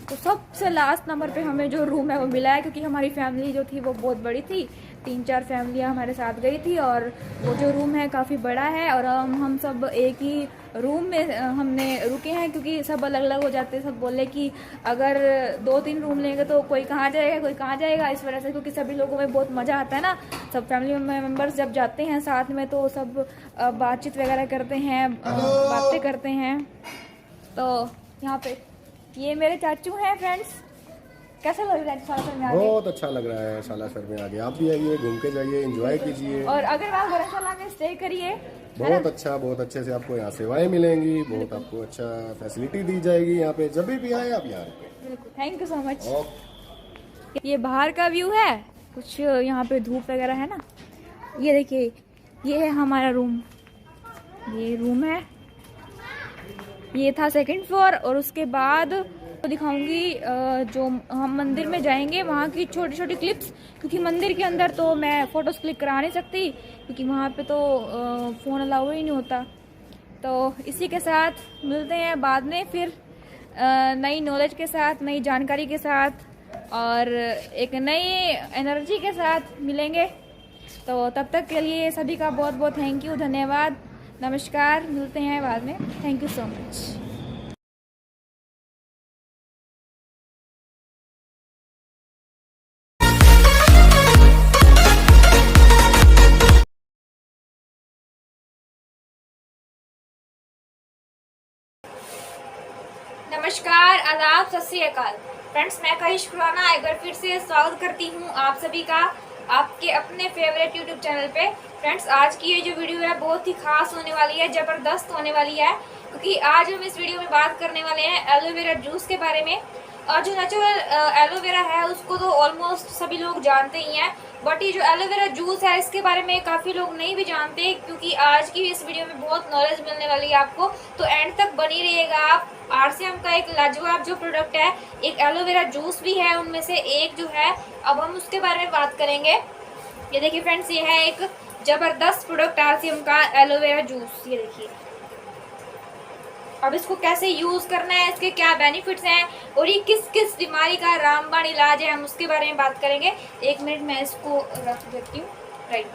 तो सबसे लास्ट नंबर पे हमें जो रूम है वो मिला है, क्योंकि हमारी फैमिली जो थी वो बहुत बड़ी थी, 3-4 फैमिलियाँ हमारे साथ गई थी, और वो जो रूम है काफ़ी बड़ा है। और हम सब एक ही रूम में हमने रुके हैं, क्योंकि सब अलग अलग हो जाते हैं। सब बोले कि अगर 2-3 रूम लेंगे तो कोई कहाँ जाएगा, कोई कहाँ जाएगा, इस वजह से, क्योंकि सभी लोगों में बहुत मज़ा आता है ना। सब फैमिली मेम्बर्स जब जाते हैं साथ में तो सब बातचीत वगैरह करते हैं, बातें करते हैं। तो यहाँ पे ये मेरे चाचू हैं फ्रेंड्स। कैसा लग रहा है सालासर में आके? बहुत अच्छा लग रहा है सालासर में आगे। आप भी आइए, घूम के जाइए, एंजॉय कीजिए, और अग्रवाल धर्मशाला में स्टे करिए। बहुत अच्छा, बहुत अच्छे से आपको यहाँ सेवाएं मिलेंगी, बहुत आपको अच्छा फैसिलिटी दी जाएगी यहाँ पे। जब भी आए आप यहाँ रुके। बिल्कुल, थैंक यू सो मच। ये बाहर का व्यू है, कुछ यहाँ पे धूप वगैरह है ना, ये देखिए, ये है हमारा रूम, ये रूम है, ये था सेकंड फ्लोर। और उसके बाद तो दिखाऊंगी जो हम मंदिर में जाएंगे वहाँ की छोटी छोटी क्लिप्स, क्योंकि मंदिर के अंदर तो मैं फ़ोटोज़ क्लिक करा नहीं सकती, क्योंकि वहाँ पे तो फ़ोन अलाउ ही नहीं होता। तो इसी के साथ मिलते हैं बाद में फिर नई नॉलेज के साथ, नई जानकारी के साथ और एक नई एनर्जी के साथ मिलेंगे। तो तब तक के लिए सभी का बहुत बहुत थैंक यू, धन्यवाद, नमस्कार, मिलते हैं बाद में। Thank you so much. नमस्कार, आदाब, सत श्री अकाल फ्रेंड्स, मैं कहिश खुराना एक बार फिर से स्वागत करती हूँ आप सभी का आपके अपने फेवरेट यूट्यूब चैनल पे। फ्रेंड्स, आज की ये जो वीडियो है बहुत ही खास होने वाली है, ज़बरदस्त होने वाली है, क्योंकि आज हम इस वीडियो में बात करने वाले हैं एलोवेरा जूस के बारे में। और जो नेचुरल एलोवेरा है उसको तो ऑलमोस्ट सभी लोग जानते ही हैं, बट ये जो एलोवेरा जूस है इसके बारे में काफ़ी लोग नहीं भी जानते, क्योंकि आज की इस वीडियो में बहुत नॉलेज मिलने वाली है आपको। तो एंड तक बनी रहिएगा आप। आरसीएम का एक लाजवाब जो प्रोडक्ट है, एक एलोवेरा जूस भी है उनमें से एक जो है, अब हम उसके बारे में बात करेंगे। ये देखिए फ्रेंड्स, ये है एक ज़बरदस्त प्रोडक्ट आरसीएम का एलोवेरा जूस। ये देखिए, अब इसको कैसे यूज़ करना है, इसके क्या बेनिफिट्स हैं और ये किस किस बीमारी का रामबाण इलाज है, हम उसके बारे में बात करेंगे। एक मिनट मैं इसको रख देती हूँ। राइट,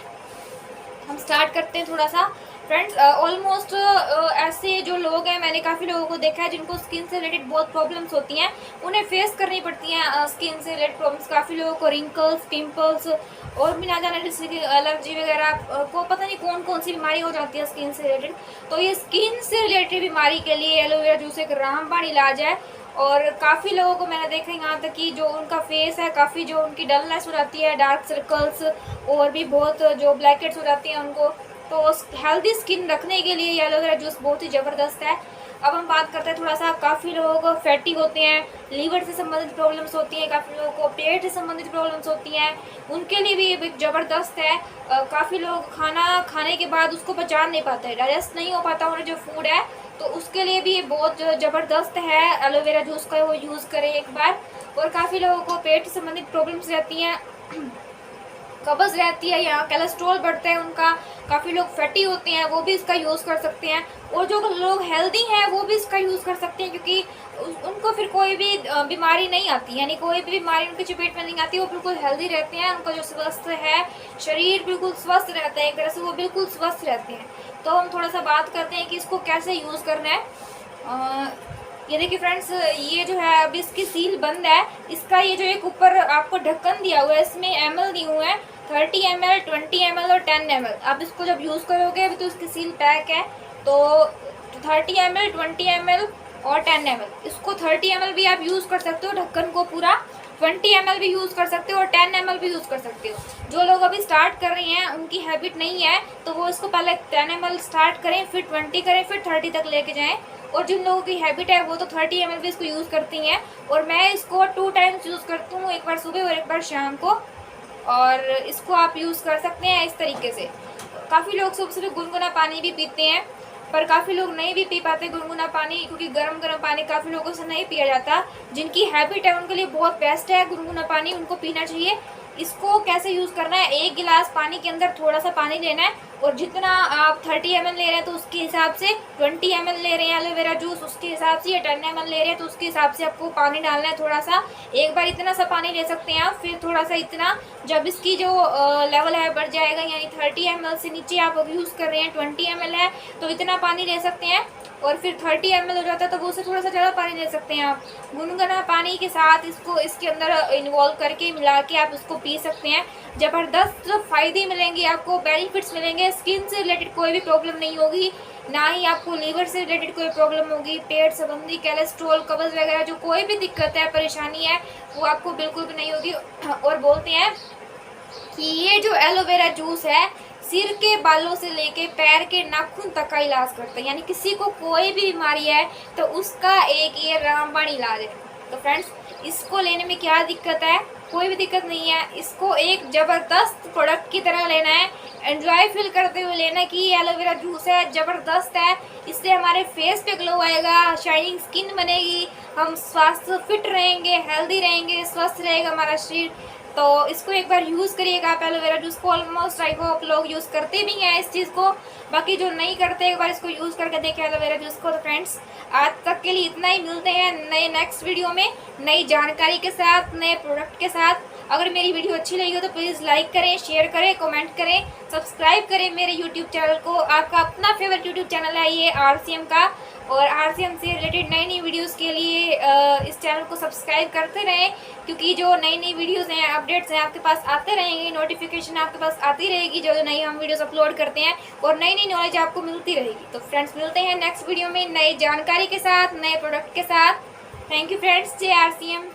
हम स्टार्ट करते हैं थोड़ा सा। फ्रेंड्स, ऑलमोस्ट ऐसे जो लोग हैं, मैंने काफ़ी लोगों को देखा है जिनको स्किन से रिलेटेड बहुत प्रॉब्लम्स होती हैं, उन्हें फेस करनी पड़ती हैं स्किन से रिलेटेड प्रॉब्लम्स। काफ़ी लोगों को रिंकल्स, पिंपल्स और भी ना जाने जैसे कि एलर्जी वगैरह, को पता नहीं कौन कौन सी बीमारी हो जाती है स्किन से रिलेटेड। तो ये स्किन से रिलेटेड बीमारी के लिए एलोवेरा जूस एक रामबाण इलाज है। और काफ़ी लोगों को मैंने देखा यहाँ तक कि जो उनका फेस है, काफ़ी जो उनकी डलनेस हो जाती है, डार्क सर्कल्स और भी बहुत जो ब्लैकेट्स हो जाती हैं उनको, तो हेल्दी स्किन रखने के लिए ये एलोवेरा जूस बहुत ही ज़बरदस्त है। अब हम बात करते हैं थोड़ा सा, काफ़ी लोग फैटी होते हैं, लीवर से संबंधित प्रॉब्लम्स होती हैं, काफ़ी लोगों को पेट से संबंधित प्रॉब्लम्स होती हैं, उनके लिए भी ये ज़बरदस्त है। काफ़ी लोग खाना खाने के बाद उसको पचा नहीं पाते, डाइजेस्ट नहीं हो पाता उन्हें जो फूड है, तो उसके लिए भी ये बहुत ज़बरदस्त है एलोवेरा जूस का, वो यूज़ करें एक बार। और काफ़ी लोगों को पेट से संबंधित प्रॉब्लम्स रहती हैं, कब्ज़ रहती है या कोलेस्ट्रॉल बढ़ता है उनका, काफ़ी लोग फैटी होते हैं, वो भी इसका यूज़ कर सकते हैं। और जो लोग हेल्दी हैं वो भी इसका यूज़ कर सकते हैं, क्योंकि उनको फिर कोई भी बीमारी नहीं आती, यानी कोई भी बीमारी उनकी चपेट में नहीं आती, वो बिल्कुल हेल्दी रहते हैं, उनका जो स्वस्थ है शरीर बिल्कुल स्वस्थ रहता है, एक तरह से वो बिल्कुल स्वस्थ रहते हैं। तो हम थोड़ा सा बात करते हैं कि इसको कैसे यूज़ करना है। ये देखिए फ्रेंड्स, ये जो है अभी इसकी सील बंद है, इसका ये जो एक ऊपर आपको ढक्कन दिया हुआ है, इसमें ml दिए हुए हैं 30 ml, 20 ml और 10 ml। आप इसको जब यूज़ करोगे, अभी तो इसकी सील पैक है, तो 30 ml, 20 ml और 10 ml, इसको 30 ml भी आप यूज़ कर सकते हो ढक्कन को पूरा, 20 ml भी यूज़ कर सकते हो और 10 ml भी यूज़ कर सकते हो। जो लोग अभी स्टार्ट कर रही हैं, उनकी हैबिट नहीं है, तो वो इसको पहले 10 ml स्टार्ट करें, फिर 20 करें, फिर 30 तक लेके जाएं। और जिन लोगों की हैबिट है वो तो 30 ml भी इसको यूज़ करती हैं, और मैं इसको 2 टाइम्स यूज़ करती हूँ, एक बार सुबह और एक बार शाम को। और इसको आप यूज़ कर सकते हैं इस तरीके से। काफ़ी लोग सुबह सुबह गुनगुना पानी भी पीते हैं, पर काफ़ी लोग नहीं भी पी पाते गुनगुना पानी, क्योंकि गर्म गर्म पानी काफ़ी लोगों से नहीं पिया जाता। जिनकी हैबिट है उनके लिए बहुत बेस्ट है गुनगुना पानी, उनको पीना चाहिए। इसको कैसे यूज़ करना है, एक गिलास पानी के अंदर थोड़ा सा पानी लेना है, और जितना आप 30 ml ले रहे हैं तो उसके हिसाब से, 20 ml ले रहे हैं एलोवेरा जूस उसके हिसाब से, या 10 ml ले रहे हैं तो उसके हिसाब से आपको पानी डालना है थोड़ा सा। एक बार इतना सा पानी ले सकते हैं आप, फिर थोड़ा सा इतना, जब इसकी जो लेवल है बढ़ जाएगा, यानी 30 ml से नीचे आप यूज़ कर रहे हैं, 20 ml है तो इतना पानी ले सकते हैं, और फिर 30 ml हो जाता है तो वो उससे थोड़ा सा ज़्यादा पानी ले सकते हैं आप। गुनगुना पानी के साथ इसको इसके अंदर इन्वॉल्व करके मिला के आप इसको पी सकते हैं। ज़बरदस्त फ़ायदे मिलेंगे आपको, बेनिफिट्स मिलेंगे, स्किन से रिलेटेड कोई भी प्रॉब्लम नहीं होगी, ना ही आपको लीवर से रिलेटेड कोई प्रॉब्लम होगी, पेट संबंधी, कोलेस्ट्रॉल, कब्ज़ वगैरह जो कोई भी दिक्कत है, परेशानी है, वो आपको बिल्कुल भी नहीं होगी। और बोलते हैं कि ये जो एलोवेरा जूस है सिर के बालों से लेके पैर के नाखून तक का इलाज करता है, यानी किसी को कोई भी बीमारी है तो उसका एक ये रामबाण इलाज है। तो फ्रेंड्स इसको लेने में क्या दिक्कत है, कोई भी दिक्कत नहीं है। इसको एक ज़बरदस्त प्रोडक्ट की तरह लेना है, एंजॉय फील करते हुए लेना कि ये एलोवेरा जूस है, ज़बरदस्त है, इससे हमारे फेस पे ग्लो आएगा, शाइनिंग स्किन बनेगी, हम स्वास्थ्य फिट रहेंगे, हेल्दी रहेंगे, स्वस्थ रहेगा हमारा शरीर। तो इसको एक बार यूज़ करिएगा आप एलोवेरा जूस को। ऑलमोस्ट आई होप लोग यूज़ करते भी हैं इस चीज़ को, बाकी जो नहीं करते एक बार इसको यूज़ करके देखें एलोवेरा जूस को। तो फ्रेंड्स आज तक के लिए इतना ही, मिलते हैं नए नेक्स्ट वीडियो में नई जानकारी के साथ, नए प्रोडक्ट के साथ। अगर मेरी वीडियो अच्छी लगी हो तो प्लीज़ लाइक करें, शेयर करें, कमेंट करें, सब्सक्राइब करें मेरे यूट्यूब चैनल को। आपका अपना फेवरेट यूट्यूब चैनल है ये RCM का, और RCM से रिलेटेड नई नई वीडियोस के लिए इस चैनल को सब्सक्राइब करते रहें, क्योंकि जो नई नई वीडियोस हैं, अपडेट्स हैं, आपके पास आते रहेंगे, नोटिफिकेशन आपके पास आती रहेगी जो नई हम वीडियोस अपलोड करते हैं, और नई नई नॉलेज आपको मिलती रहेगी। तो फ्रेंड्स मिलते हैं नेक्स्ट वीडियो में नई जानकारी के साथ, नए प्रोडक्ट के साथ। थैंक यू फ्रेंड्स, जय RCM।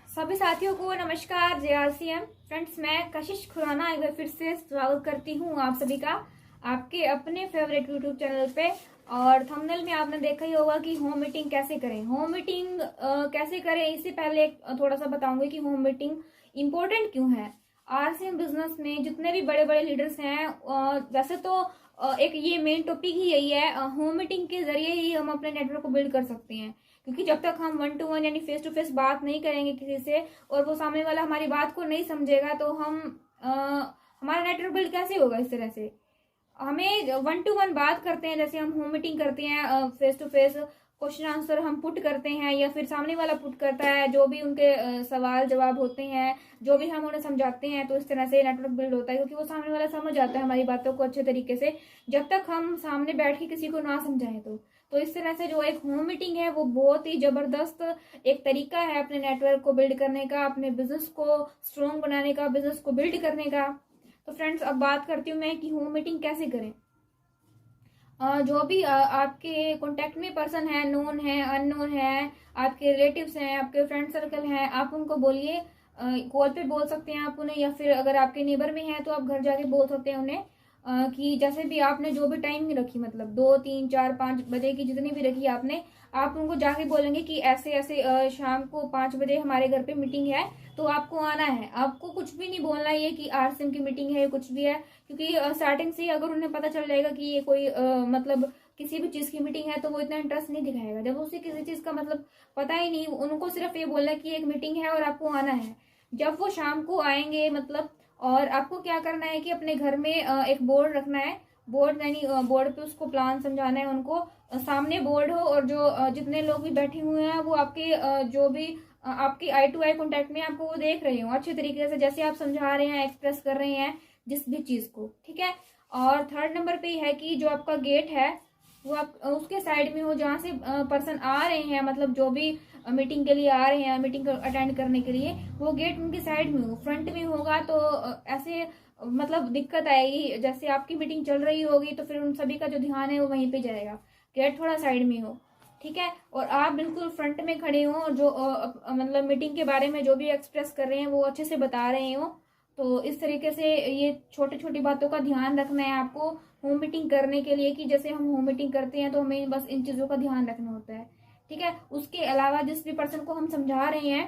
सभी साथियों को नमस्कार, जय RCM। फ्रेंड्स मैं कशिश खुराना एक बार फिर से स्वागत करती हूँ आप सभी का आपके अपने फेवरेट यूट्यूब चैनल पे। और थंबनेल में आपने देखा ही होगा कि होम मीटिंग कैसे करें। होम मीटिंग कैसे करें, इससे पहले थोड़ा सा बताऊंगी कि होम मीटिंग इम्पोर्टेंट क्यों है। RCM बिजनेस में जितने भी बड़े बड़े लीडर्स हैं, वैसे तो एक ये मेन टॉपिक ही यही है, होम मीटिंग के जरिए ही हम अपने नेटवर्क को बिल्ड कर सकते हैं। क्योंकि जब तक हम 1 to 1 यानी फेस टू फेस बात नहीं करेंगे किसी से, और वो सामने वाला हमारी बात को नहीं समझेगा, तो हम हमारा नेटवर्क बिल्ड कैसे होगा। इस तरह से हमें 1 to 1 बात करते हैं, जैसे हम होम मीटिंग करते हैं, face to face question answer हम पुट करते हैं, या फिर सामने वाला पुट करता है, जो भी उनके सवाल जवाब होते हैं, जो भी हम उन्हें समझाते हैं, तो इस तरह से नेटवर्क बिल्ड होता है, क्योंकि वो सामने वाला समझ आता है हमारी बातों को अच्छे तरीके से, जब तक हम सामने बैठ के किसी को ना समझाएं। तो इस तरह से जो एक होम मीटिंग है वो बहुत ही ज़बरदस्त एक तरीका है अपने नेटवर्क को बिल्ड करने का, अपने बिजनेस को स्ट्रॉन्ग बनाने का, बिजनेस को बिल्ड करने का। तो फ्रेंड्स अब बात करती हूँ मैं कि होम मीटिंग कैसे करें। जो भी आपके कॉन्टेक्ट में पर्सन है, नोन है, अननोन है, आपके रिलेटिव्स हैं, आपके फ्रेंड सर्कल हैं, आप उनको बोलिए, कॉल पे बोल सकते हैं आप उन्हें, या फिर अगर आपके नेबर में हैं तो आप घर जाके बोल सकते हैं उन्हें कि जैसे भी आपने जो भी टाइमिंग रखी, मतलब 2, 3, 4, 5 बजे की जितनी भी रखी आपने, आप उनको जाके बोलेंगे कि ऐसे ऐसे शाम को 5 बजे हमारे घर पे मीटिंग है, तो आपको आना है। आपको कुछ भी नहीं बोलना है ये कि RCM की मीटिंग है, कुछ भी है, क्योंकि स्टार्टिंग से ही अगर उन्हें पता चल जाएगा कि ये कोई मतलब किसी भी चीज़ की मीटिंग है, तो वो इतना इंटरेस्ट नहीं दिखाएगा। जब उसे किसी चीज़ का मतलब पता ही नहीं, उनको सिर्फ ये बोलना है कि एक मीटिंग है और आपको आना है। जब वो शाम को आएंगे मतलब, और आपको क्या करना है कि अपने घर में एक बोर्ड रखना है, बोर्ड यानी बोर्ड पे उसको प्लान समझाना है उनको, सामने बोर्ड हो, और जो जितने लोग भी बैठे हुए हैं वो आपके जो भी आपकी आई टू आई कॉन्टेक्ट में आपको वो देख रहे हो अच्छे तरीके से, जैसे आप समझा रहे हैं, एक्सप्रेस कर रहे हैं जिस भी चीज़ को, ठीक है। और थर्ड नंबर पे है कि जो आपका गेट है वो आप उसके साइड में हो, जहाँ से पर्सन आ रहे हैं, मतलब जो भी मीटिंग के लिए आ रहे हैं, मीटिंग अटेंड करने के लिए, वो गेट उनकी साइड में हो। फ्रंट में होगा तो ऐसे मतलब दिक्कत आएगी, जैसे आपकी मीटिंग चल रही होगी तो फिर उन सभी का जो ध्यान है वो वहीं पे जाएगा। गेट थोड़ा साइड में हो, ठीक है, और आप बिल्कुल फ्रंट में खड़े हो, और जो मतलब मीटिंग के बारे में जो भी एक्सप्रेस कर रहे हैं वो अच्छे से बता रहे हो। तो इस तरीके से ये छोटी छोटी बातों का ध्यान रखना है आपको होम मीटिंग करने के लिए, कि जैसे हम होम मीटिंग करते हैं तो हमें बस इन चीज़ों का ध्यान रखना होता है, ठीक है। उसके अलावा जिस भी पर्सन को हम समझा रहे हैं,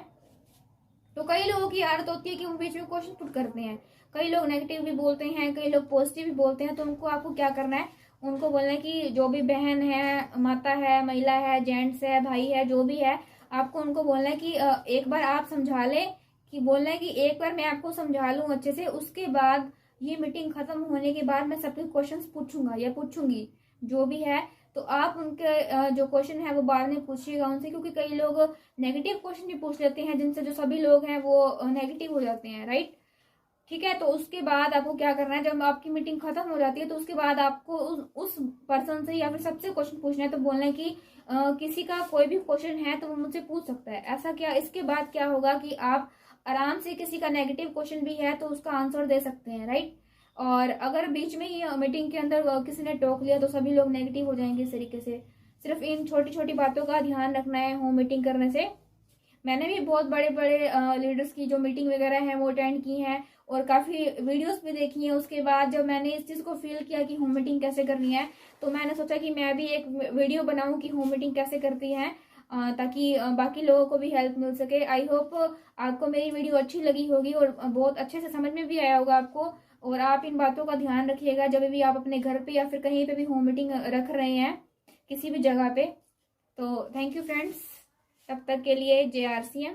तो कई लोगों की आदत होती है कि वो बीच में क्वेश्चन पुट करते हैं, कई लोग नेगेटिव भी बोलते हैं, कई लोग पॉजिटिव भी बोलते हैं। तो उनको आपको क्या करना है, उनको बोलना है कि जो भी बहन है, माता है, महिला है, जेंट्स है, भाई है, जो भी है, आपको उनको बोलना है कि एक बार आप समझा लें, कि बोलना है कि एक बार मैं आपको समझा लूँ अच्छे से, उसके बाद ये मीटिंग खत्म होने के बाद मैं सबके क्वेश्चंस पूछूंगा या पूछूंगी जो भी है। तो आप उनके जो क्वेश्चन है वो बाद में पूछिएगा उनसे, क्योंकि कई लोग नेगेटिव क्वेश्चन भी पूछ लेते हैं, जिनसे जो सभी लोग हैं वो नेगेटिव हो जाते हैं, राइट, ठीक है। तो उसके बाद आपको क्या करना है, जब आपकी मीटिंग खत्म हो जाती है तो उसके बाद आपको उस पर्सन से या फिर सबसे क्वेश्चन पूछना है। तो बोलना है कि किसी का कोई भी क्वेश्चन है तो वो मुझसे पूछ सकता है, ऐसा क्या। इसके बाद क्या होगा कि आप आराम से किसी का नेगेटिव क्वेश्चन भी है तो उसका आंसर दे सकते हैं, राइट। और अगर बीच में ही मीटिंग के अंदर किसी ने टोक लिया तो सभी लोग नेगेटिव हो जाएंगे इस तरीके से। सिर्फ इन छोटी छोटी बातों का ध्यान रखना है होम मीटिंग करने से। मैंने भी बहुत बड़े बड़े लीडर्स की जो मीटिंग वगैरह है वो अटेंड की हैं और काफ़ी वीडियोस भी देखी हैं। उसके बाद जब मैंने इस चीज़ को फील किया कि होम मीटिंग कैसे करनी है, तो मैंने सोचा कि मैं भी एक वीडियो बनाऊं कि होम मीटिंग कैसे करती हैं, ताकि बाकी लोगों को भी हेल्प मिल सके। आई होप आपको मेरी वीडियो अच्छी लगी होगी और बहुत अच्छे से समझ में भी आया होगा आपको। और आप इन बातों का ध्यान रखिएगा जब भी आप अपने घर पे या फिर कहीं पे भी होम मीटिंग रख रहे हैं किसी भी जगह पे। तो थैंक यू फ्रेंड्स, तब तक के लिए JRCM।